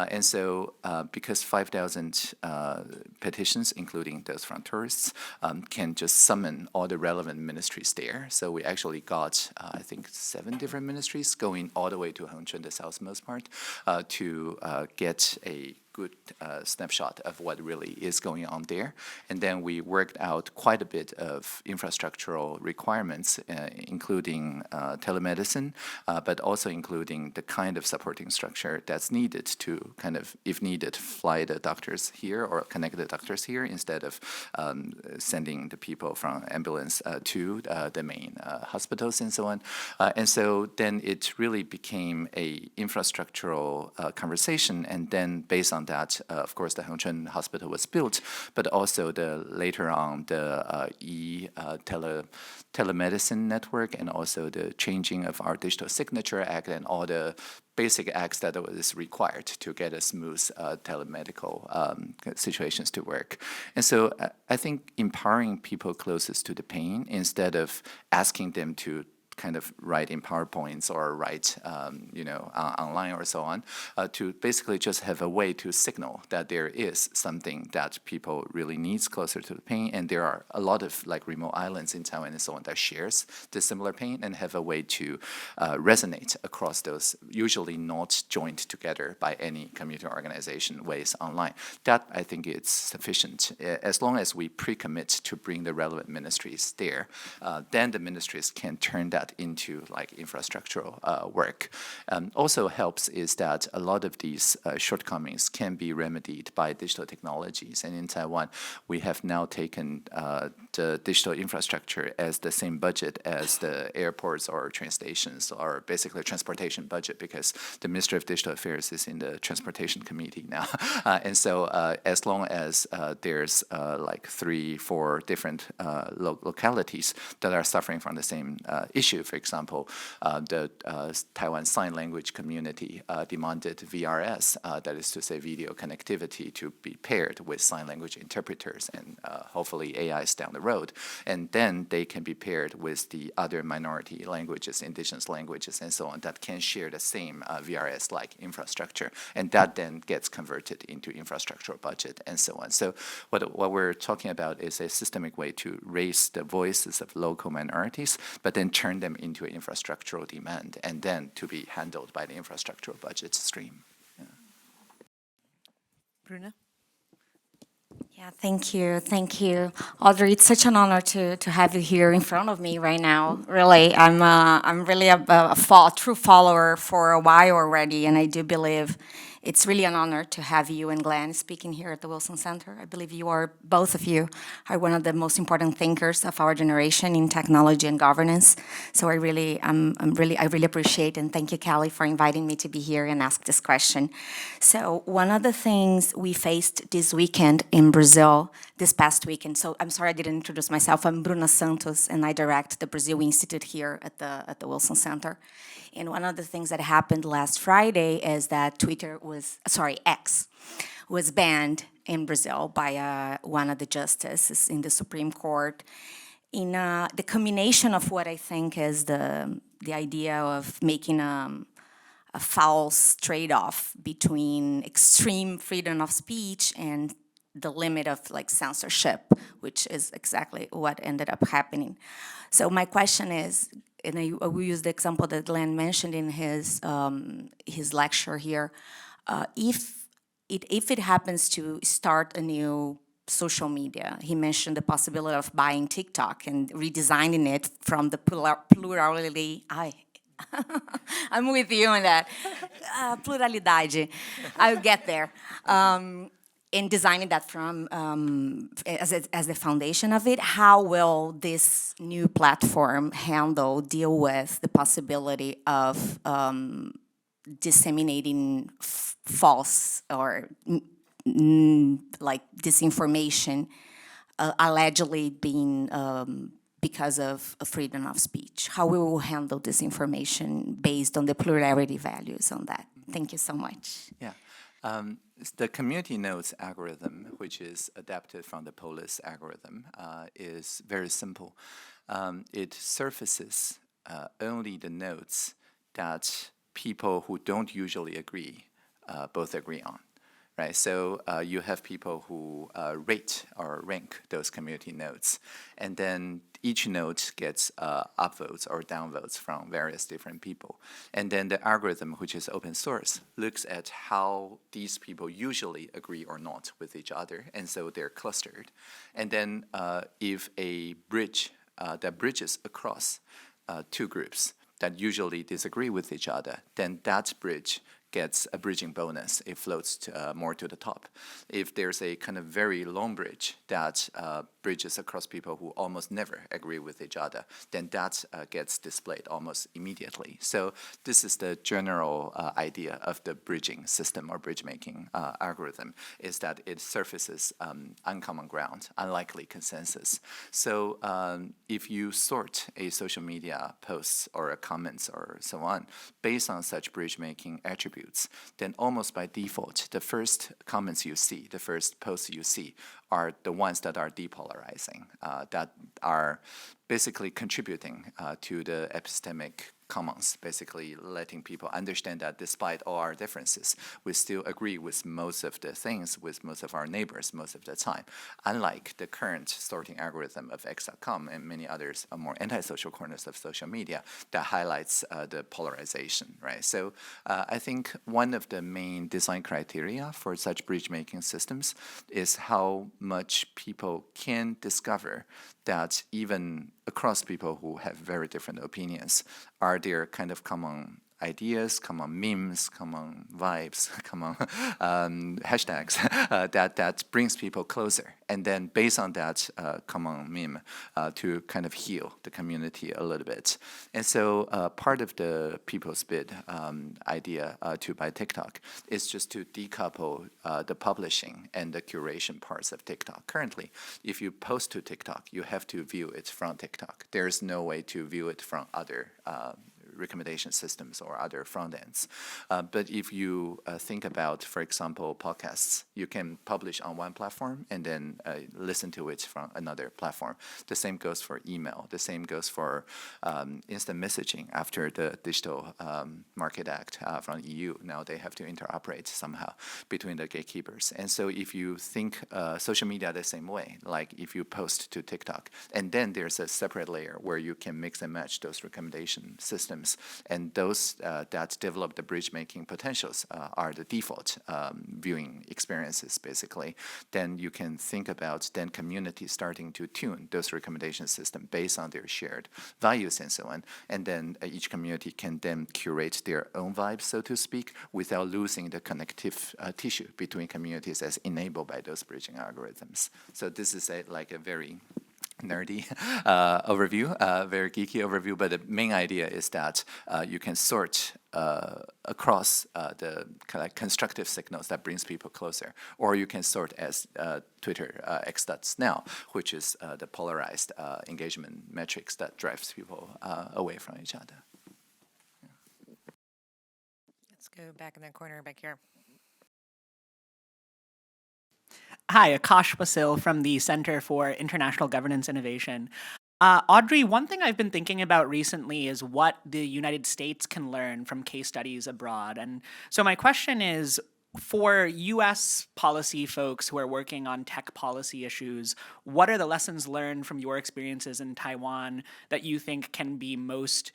And so because 5,000 petitions, including those from tourists, can just summon all the relevant ministries there. So we actually got, I think, 7 different ministries going all the way to Hengchun, the southmost part, to get a good snapshot of what really is going on there. And then we worked out quite a bit of infrastructural requirements, including telemedicine, but also including the kind of supporting structure that's needed to kind of, if needed, fly the doctors here or connect the doctors here instead of sending the people from ambulance to the main hospitals and so on. And so then it really became a infrastructural conversation, and then based on that, of course, the Hengchun Hospital was built, but also later on the telemedicine network, and also the changing of our Digital Signature Act and all the basic acts that is required to get a smooth telemedical situations to work. And so I think empowering people closest to the pain instead of asking them to kind of write in PowerPoints or write, online or so on, to basically just have a way to signal that there is something that people really needs closer to the pain, and there are a lot of like remote islands in Taiwan and so on that shares the similar pain and have a way to resonate across those, usually not joined together by any community organization ways online. That I think it's sufficient. As long as we pre-commit to bring the relevant ministries there, then the ministries can turn that into like infrastructural work. Also helps is that a lot of these shortcomings can be remedied by digital technologies. And in Taiwan, we have now taken the digital infrastructure as the same budget as the airports or train stations, or basically transportation budget, because the Ministry of Digital Affairs is in the Transportation Committee now. And so as long as there's like 3-4 different localities that are suffering from the same issue. For example, the Taiwan Sign Language community demanded VRS, that is to say video connectivity, to be paired with sign language interpreters and hopefully AIs down the road. And then they can be paired with the other minority languages, indigenous languages, and so on, that can share the same VRS-like infrastructure. And that then gets converted into infrastructural budget and so on. So what we're talking about is a systemic way to raise the voices of local minorities, but then turn them into an infrastructural demand, and then to be handled by the infrastructural budget stream. Yeah. Bruna? Yeah, thank you, Audrey. It's such an honor to have you here in front of me right now. Really, I'm really a true follower for a while already, and I do believe It's really an honor to have you and Glenn speaking here at the Wilson Center. I believe both of you are one of the most important thinkers of our generation in technology and governance. So I really appreciate, and thank you, Kelly, for inviting me to be here and ask this question. So one of the things we faced this weekend in Brazil, this past weekend, so I'm sorry I didn't introduce myself. I'm Bruna Santos, and I direct the Brazil Institute here at the Wilson Center. And one of the things that happened last Friday is that X was banned in Brazil by one of the justices in the Supreme Court in the combination of what I think is the idea of making a false trade-off between extreme freedom of speech and the limit of censorship, which is exactly what ended up happening. So my question is, and I will use the example that Glenn mentioned in his lecture here, if it happens to start a new social media, he mentioned the possibility of buying TikTok and redesigning it from the plurality. I'm with you on that. Pluralidade. I'll get there. In designing that from as the foundation of it, how will this new platform deal with the possibility of disseminating false or disinformation, allegedly being because of freedom of speech? How we will handle disinformation based on the plurality values on that? Thank you so much. Yeah. The community nodes algorithm, which is adapted from the Polis algorithm, is very simple. It surfaces only the nodes that people who don't usually agree both agree on. Right, so you have people who rate or rank those community nodes, and then each node gets upvotes or downvotes from various different people. And then the algorithm, which is open source, looks at how these people usually agree or not with each other, and so they're clustered. And then if a bridge that bridges across two groups that usually disagree with each other, then that bridge gets a bridging bonus. It floats more to the top. If there's a kind of very long bridge that bridges across people who almost never agree with each other, then that gets displayed almost immediately. So this is the general idea of the bridging system or bridge-making algorithm, is that it surfaces uncommon ground, unlikely consensus. So if you sort a social media posts or comments or so on based on such bridge-making attributes, then almost by default, the first comments you see, the first posts you see, are the ones that are depolarizing, that are basically contributing to the epistemic commons, basically letting people understand that despite all our differences, we still agree with most of the things with most of our neighbors most of the time. Unlike the current sorting algorithm of X.com and many others more antisocial corners of social media that highlights the polarization, right? So I think one of the main design criteria for such bridge-making systems is how much people can discover that even across people who have very different opinions, are there kind of common ideas, common memes, common vibes, common hashtags that brings people closer. And then based on that common meme to kind of heal the community a little bit. And so part of the People's Bid idea to buy TikTok is just to decouple the publishing and the curation parts of TikTok. Currently, if you post to TikTok, you have to view it from TikTok. There's no way to view it from other recommendation systems or other front ends. But if you think about, for example, podcasts, you can publish on one platform and then listen to it from another platform. The same goes for email. The same goes for instant messaging after the Digital Market Act from EU. Now they have to interoperate somehow between the gatekeepers. And so if you think social media the same way, like if you post to TikTok, and then there's a separate layer where you can mix and match those recommendation systems algorithms. And those that develop the bridge-making potentials are the default viewing experiences, basically. Then you can think about then communities starting to tune those recommendation systems based on their shared values and so on. And then each community can then curate their own vibes, so to speak, without losing the connective tissue between communities as enabled by those bridging algorithms. So this is a very nerdy overview, very geeky overview, but the main idea is that you can sort across the kind of constructive signals that brings people closer, or you can sort as Twitter X does now, which is the polarized engagement metrics that drives people away from each other. Let's go back in the corner back here. Hi, Akash Wasil from the Center for International Governance Innovation. Audrey, one thing I've been thinking about recently is what the United States can learn from case studies abroad. And so my question is, for US policy folks who are working on tech policy issues, what are the lessons learned from your experiences in Taiwan that you think can be most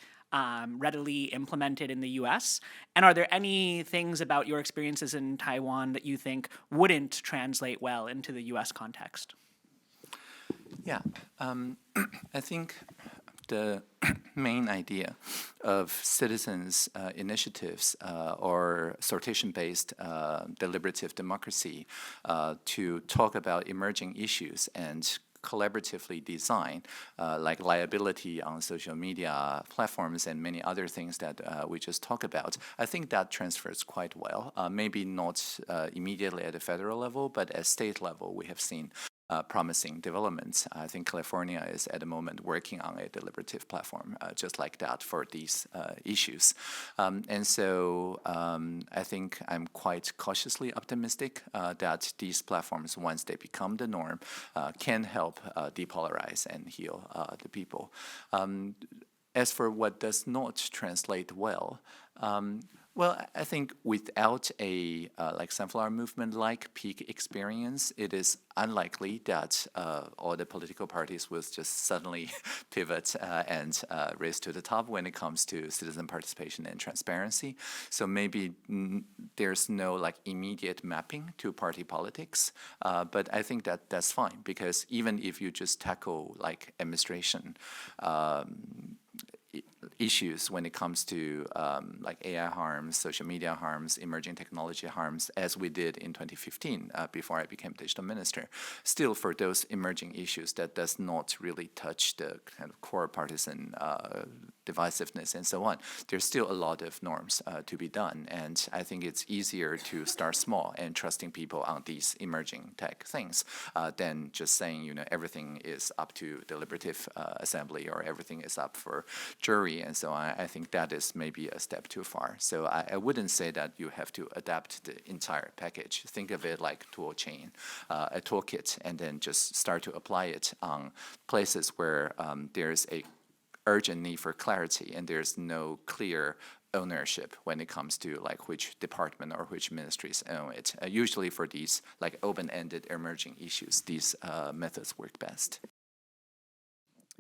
readily implemented in the US? And are there any things about your experiences in Taiwan that you think wouldn't translate well into the US context? Yeah, I think the main idea of citizens' initiatives or sortation-based deliberative democracy to talk about emerging issues and collaboratively design, like liability on social media platforms and many other things that we just talked about, I think that transfers quite well. Maybe not immediately at the federal level, but at state level, we have seen promising developments. I think California is at the moment working on a deliberative platform just like that for these issues. And so I think I'm quite cautiously optimistic that these platforms, once they become the norm, can help depolarize and heal the people. As for what does not translate well, well, I think without a like sunflower movement-like peak experience, it is unlikely that all the political parties will just suddenly pivot and race to the top when it comes to citizen participation and transparency. So maybe there's no like immediate mapping to party politics, but I think that that's fine, because even if you just tackle like administration issues when it comes to like AI harms, social media harms, emerging technology harms, as we did in 2015 before I became digital minister. Still, for those emerging issues that does not really touch the kind of core partisan divisiveness and so on, there's still a lot of norms to be done. And I think it's easier to start small and trusting people on these emerging tech things than just saying, you know, everything is up to deliberative assembly or everything is up for jury and so on. I think that is maybe a step too far. So I wouldn't say that you have to adapt the entire package. Think of it like tool chain, a toolkit, and then just start to apply it on places where there's a urgent need for clarity and there's no clear ownership when it comes to like which department or which ministries own it. Usually for these like open-ended emerging issues, these methods work best.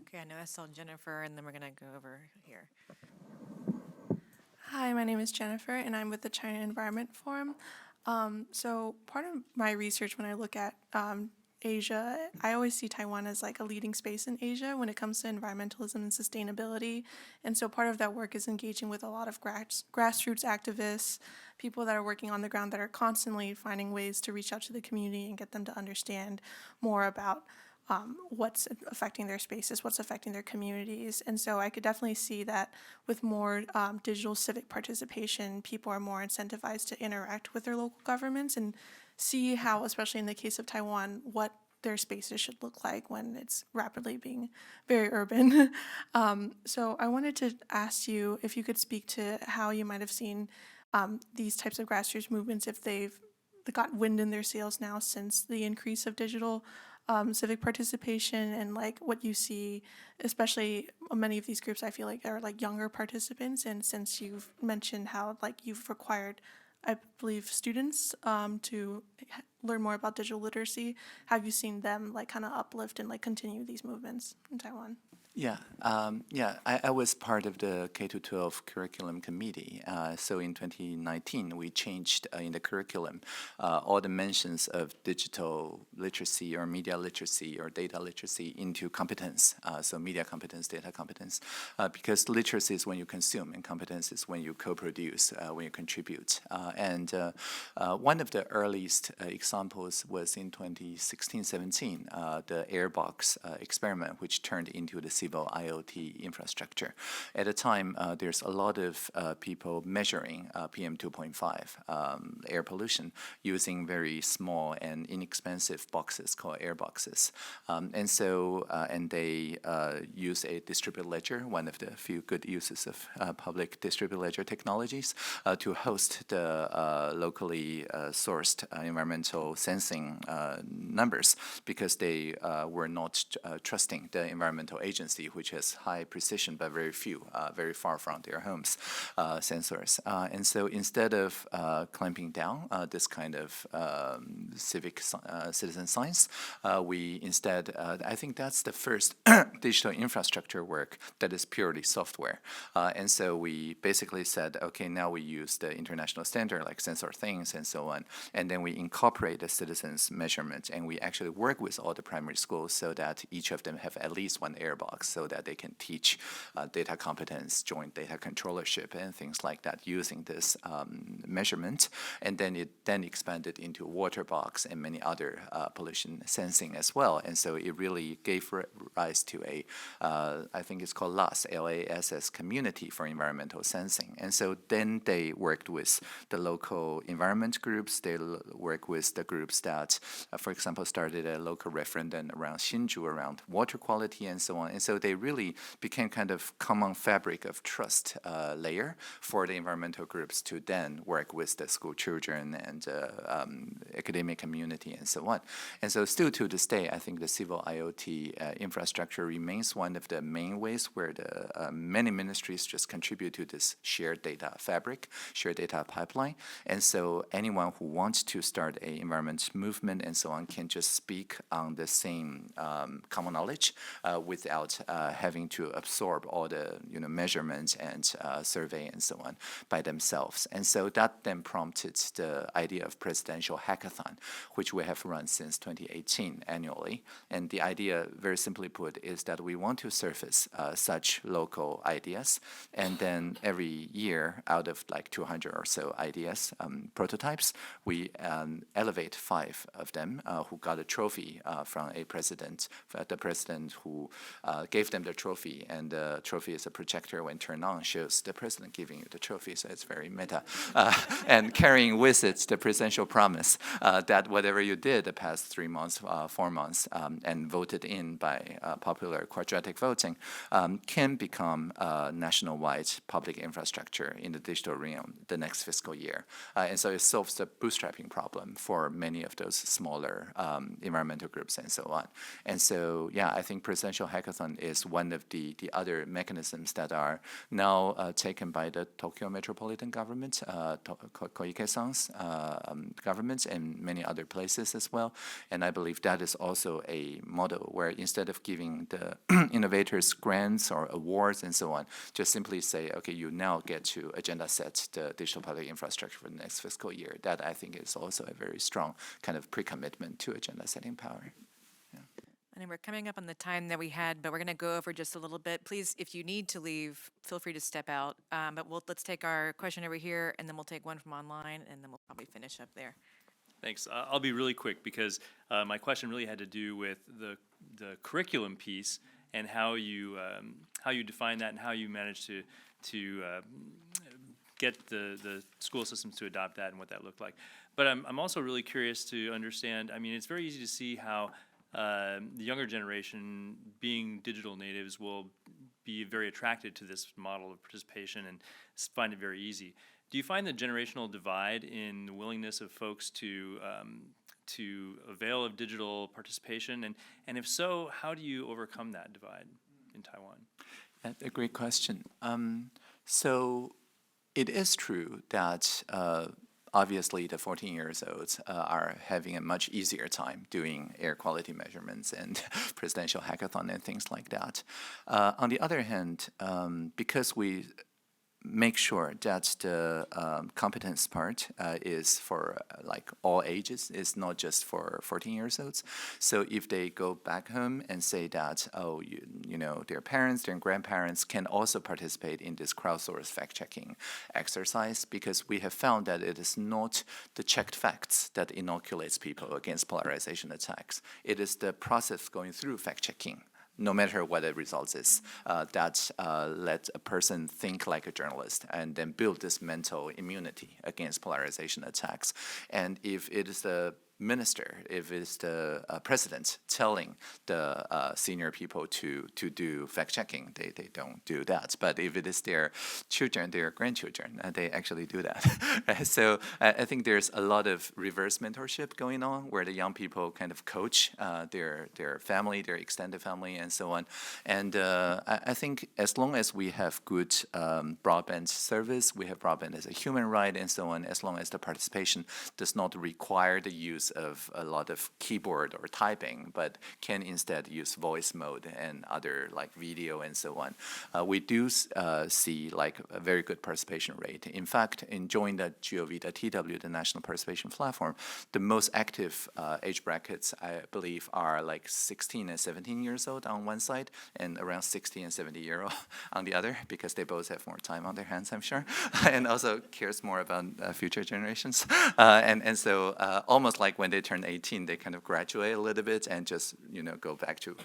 Okay, I know I saw Jennifer, and then we're going to go over here. Hi, my name is Jennifer, and I'm with the China Environment Forum. So part of my research when I look at Asia, I always see Taiwan as like a leading space in Asia when it comes to environmentalism and sustainability. And so part of that work is engaging with a lot of grassroots activists, people that are working on the ground that are constantly finding ways to reach out to the community and get them to understand more about what's affecting their spaces, what's affecting their communities. And so I could definitely see that with more digital civic participation, people are more incentivized to interact with their local governments and see how, especially in the case of Taiwan, what their spaces should look like when it's rapidly being very urban. So I wanted to ask you if you could speak to how you might have seen these types of grassroots movements, if they've got wind in their sails now since the increase of digital civic participation, and like what you see, especially many of these groups I feel like are like younger participants, and since you've mentioned how like you've required, I believe, students to learn more about digital literacy, have you seen them like kind of uplift and like continue these movements in Taiwan? Yeah, I was part of the K-12 curriculum committee. So in 2019, we changed in the curriculum all the mentions of digital literacy or media literacy or data literacy into competence. So media competence, data competence, because literacy is when you consume and competence is when you co-produce, when you contribute. And one of the earliest examples was in 2016-17, the Airbox experiment, which turned into the civil IoT infrastructure. At the time, there's a lot of people measuring PM 2.5 air pollution using very small and inexpensive boxes called air boxes. And they use a distributed ledger, one of the few good uses of public distributed ledger technologies, to host the locally sourced environmental sensing numbers, because they were not trusting the environmental agency, which has high precision but very few, very far from their homes, sensors. And so instead of clamping down this kind of civic citizen science, we instead, I think that's the first digital infrastructure work that is purely software. And so we basically said, okay, now we use the international standard like sensor things and so on, and then we incorporate the citizens measurement, and we actually work with all the primary schools so that each of them have at least one airbox so that they can teach data competence, joint data controllership, and things like that using this measurement. And then it expanded into water box and many other pollution sensing as well. And so it really gave rise to a, I think it's called LASS, LASS community for environmental sensing. And so then they worked with the local environment groups. They work with the groups that, for example, started a local referendum around Hsinchu, around water quality and so on. And so they really became kind of common fabric of trust layer for the environmental groups to then work with the school children and academic community and so on. And so still to this day, I think the civil IoT infrastructure remains one of the main ways where the many ministries just contribute to this shared data fabric, shared data pipeline. And so anyone who wants to start an environment movement and so on can just speak on the same common knowledge without having to absorb all the measurements and survey and so on by themselves. And so that then prompted the idea of Presidential Hackathon, which we have run since 2018 annually. And the idea, very simply put, is that we want to surface such local ideas, and then every year, out of like 200 or so ideas, prototypes, we elevate 5 of them who got a trophy from a president, the president who gave them the trophy, and the trophy is a projector when turned on, shows the president giving you the trophy, so it's very meta. And carrying with it the presidential promise that whatever you did the past 3 months, 4 months, and voted in by popular quadratic voting, can become nationwide public infrastructure in the digital realm the next fiscal year. And so it solves the bootstrapping problem for many of those smaller environmental groups and so on. And so, yeah, I think Presidential Hackathon is one of the other mechanisms that are now taken by the Tokyo Metropolitan Government, Koike-san's government, and many other places as well. And I believe that is also a model where instead of giving the innovators grants or awards and so on, just simply say, okay, you now get to agenda set the digital public infrastructure for the next fiscal year. That I think is also a very strong kind of pre-commitment to agenda setting power. And we're coming up on the time that we had, but we're going to go over just a little bit. Please, if you need to leave, feel free to step out. But let's take our question over here, and then we'll take one from online, and then we'll probably finish up there. Thanks. I'll be really quick because my question really had to do with the curriculum piece and how you define that and how you manage to get the school systems to adopt that and what that looked like. But I'm also really curious to understand. I mean, it's very easy to see how the younger generation, being digital natives, will be very attracted to this model of participation and find it very easy. Do you find the generational divide in the willingness of folks to avail of digital participation? And if so, how do you overcome that divide in Taiwan? That's a great question. So it is true that obviously the 14 years olds are having a much easier time doing air quality measurements and presidential hackathon and things like that. On the other hand, because we make sure that the competence part is for like all ages, it's not just for 14 years olds. So if they go back home and say that, oh, you know, their parents, their grandparents can also participate in this crowdsourced fact-checking exercise, because we have found that it is not the checked facts that inoculates people against polarization attacks. It is the process going through fact-checking, no matter what the results is, that let a person think like a journalist and then build this mental immunity against polarization attacks. And if it is the minister, if it's the president telling the senior people to do fact-checking, they don't do that. But if it is their children, their grandchildren, they actually do that. Right? So I think there's a lot of reverse mentorship going on, where the young people kind of coach their family, their extended family, and so on. And I think as long as we have good broadband service, we have broadband as a human right, and so on, as long as the participation does not require the use of a lot of keyboard or typing, but can instead use voice mode and other like video and so on, we do see like a very good participation rate. In fact, in join the gov.tw, the national participation platform, the most active age brackets, I believe, are like 16 and 17 years old on one side, and around 60 and 70-year-old on the other, because they both have more time on their hands, I'm sure, and also cares more about future generations. And so almost like when they turn 18, they kind of graduate a little bit and just, you know, go back to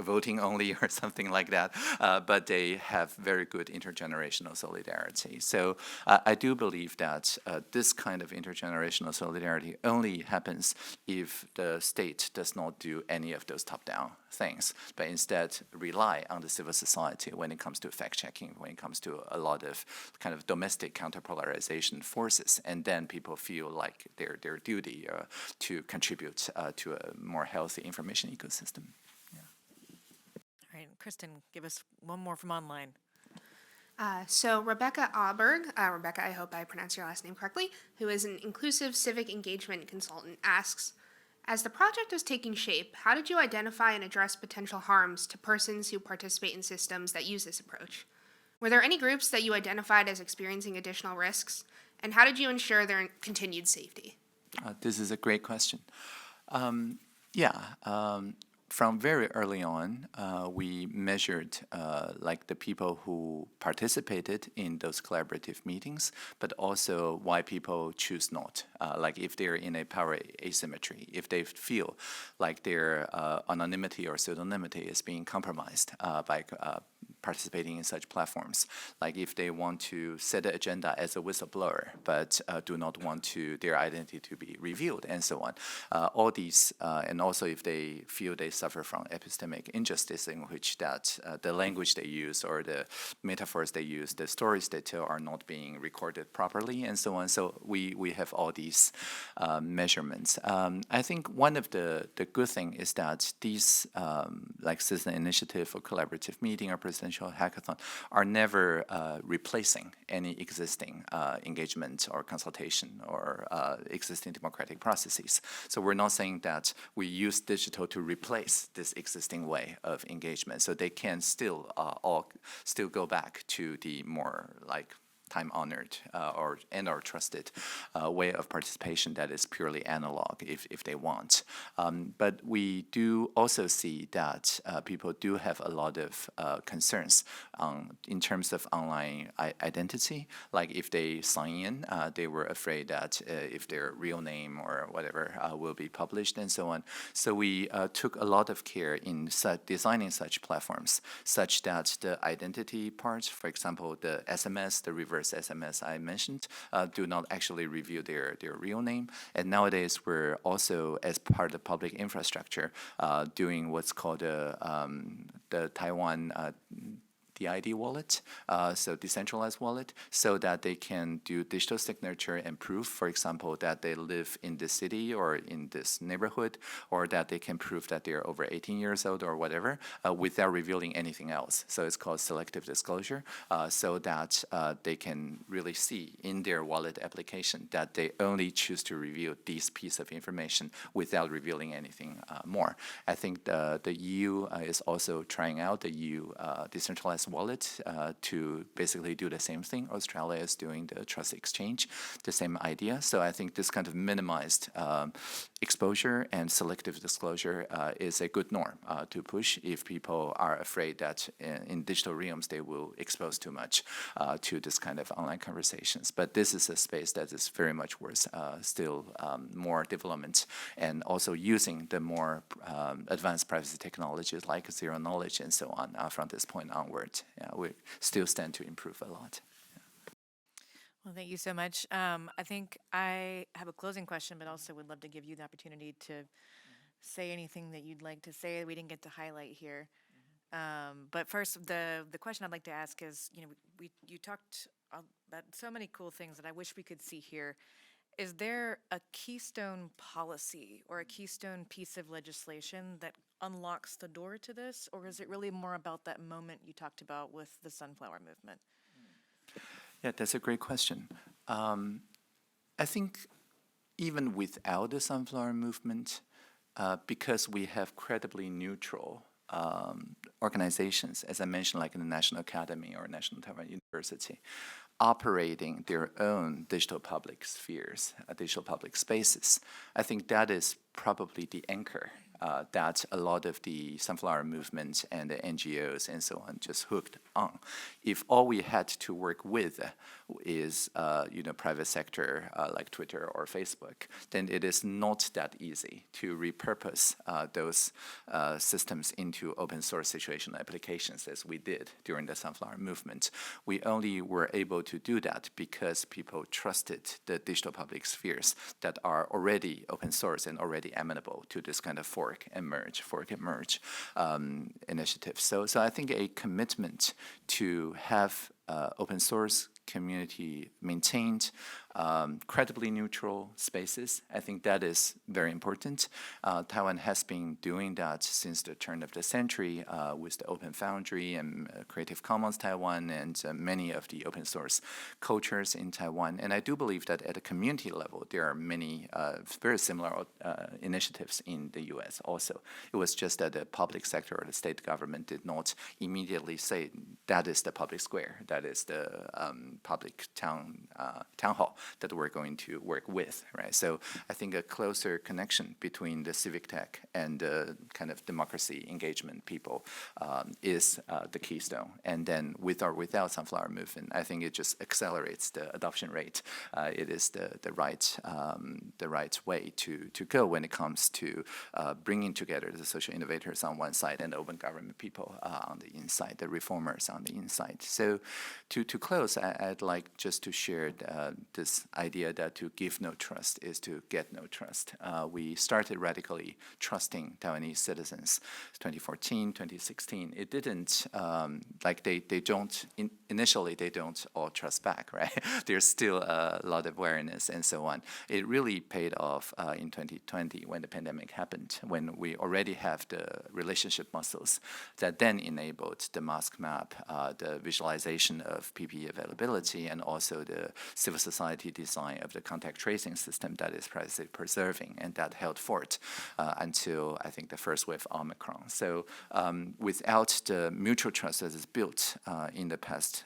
voting only or something like that. But they have very good intergenerational solidarity. So I do believe that this kind of intergenerational solidarity only happens if the state does not do any of those top-down things, but instead rely on the civil society when it comes to fact-checking, when it comes to a lot of kind of domestic counterpolarization forces, and then people feel like their duty to contribute to a more healthy information ecosystem. All right, Kristen, give us one more from online. So Rebecca Auberg, Rebecca, I hope I pronounced your last name correctly, who is an inclusive civic engagement consultant, asks, as the project was taking shape, how did you identify and address potential harms to persons who participate in systems that use this approach? Were there any groups that you identified as experiencing additional risks? And how did you ensure their continued safety? This is a great question. From very early on, we measured like the people who participated in those collaborative meetings, but also why people choose not. Like if they're in a power asymmetry, if they feel like their anonymity or pseudonymity is being compromised by participating in such platforms. Like if they want to set the agenda as a whistleblower, but do not want their identity to be revealed, and so on. All these, and also if they feel they suffer from epistemic injustice, in which that the language they use or the metaphors they use, the stories they tell are not being recorded properly, and so on. So we have all these measurements. I think one of the good thing is that these like citizen initiative or collaborative meeting or presidential hackathon are never replacing any existing engagement or consultation or existing democratic processes. So we're not saying that we use digital to replace this existing way of engagement. So they can still still go back to the more like time-honored or trusted way of participation that is purely analog if they want. But we do also see that people do have a lot of concerns in terms of online identity. Like if they sign in, they were afraid that if their real name or whatever will be published and so on. So we took a lot of care in designing such platforms such that the identity part, for example, the SMS, the reverse SMS I mentioned, do not actually reveal their real name. And nowadays, we're also, as part of the public infrastructure, doing what's called the Taiwan DID wallet, so decentralized wallet, so that they can do digital signature and proof, for example, that they live in this city or in this neighborhood, or that they can prove that they're over 18 years old or whatever, without revealing anything else. So it's called selective disclosure, so that they can really see in their wallet application that they only choose to reveal this piece of information without revealing anything more. I think the EU is also trying out the EU decentralized wallet to basically do the same thing. Australia is doing the trust exchange, the same idea. So I think this kind of minimized exposure and selective disclosure is a good norm to push if people are afraid that in digital realms they will expose too much to this kind of online conversations. But this is a space that is very much worth still more development, and also using the more advanced privacy technologies like zero knowledge and so on from this point onward. We still stand to improve a lot. Well, thank you so much. I think I have a closing question, but also would love to give you the opportunity to say anything that you'd like to say that we didn't get to highlight here. But first, the question I'd like to ask is, you talked about so many cool things that I wish we could see here. Is there a keystone policy or a keystone piece of legislation that unlocks the door to this, or is it really more about that moment you talked about with the sunflower movement? Yeah, that's a great question. I think even without the sunflower movement, because we have credibly neutral organizations, as I mentioned, like in the National Academy or National Taiwan University, operating their own digital public spheres, digital public spaces, I think that is probably the anchor that a lot of the sunflower movement and the NGOs and so on just hooked on. If all we had to work with is private sector like Twitter or Facebook, then it is not that easy to repurpose those systems into open source situational applications as we did during the sunflower movement. We only were able to do that because people trusted the digital public spheres that are already open source and already amenable to this kind of fork and merge initiative. So I think a commitment to have open source community maintained, credibly neutral spaces. I think that is very important. Taiwan has been doing that since the turn of the century with the Open Foundry and Creative Commons Taiwan and many of the open source cultures in Taiwan. And I do believe that at a community level, there are many very similar initiatives in the US also. It was just that the public sector or the state government did not immediately say that is the public square, that is the public town hall that we're going to work with, right? So I think a closer connection between the civic tech and the kind of democracy engagement people is the keystone. And then with or without sunflower movement, I think it just accelerates the adoption rate. It is the right way to go when it comes to bringing together the social innovators on one side and open government people on the inside, the reformers on the inside. So to close, I'd like just to share this idea that to give no trust is to get no trust. We started radically trusting Taiwanese citizens 2014, 2016. It didn't, initially they don't all trust back, right? There's still a lot of awareness and so on. It really paid off in 2020 when the pandemic happened, when we already have the relationship muscles that then enabled the mask map, the visualization of PPE availability, and also the civil society design of the contact tracing system that is privacy preserving, and that held fort until I think the first wave Omicron. So without the mutual trust that is built in the past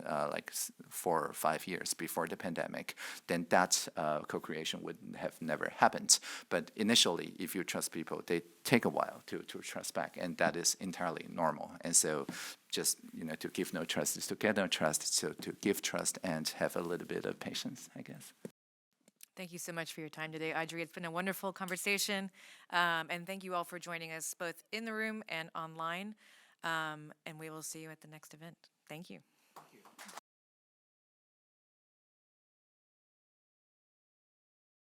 4 or 5 years before the pandemic, then that co-creation would have never happened. But initially, if you trust people, they take a while to trust back, and that is entirely normal. And so just to give no trust is to get no trust, so to give trust and have a little bit of patience, I guess. Thank you so much for your time today, Audrey. It's been a wonderful conversation, and thank you all for joining us both in the room and online, and we will see you at the next event. Thank you.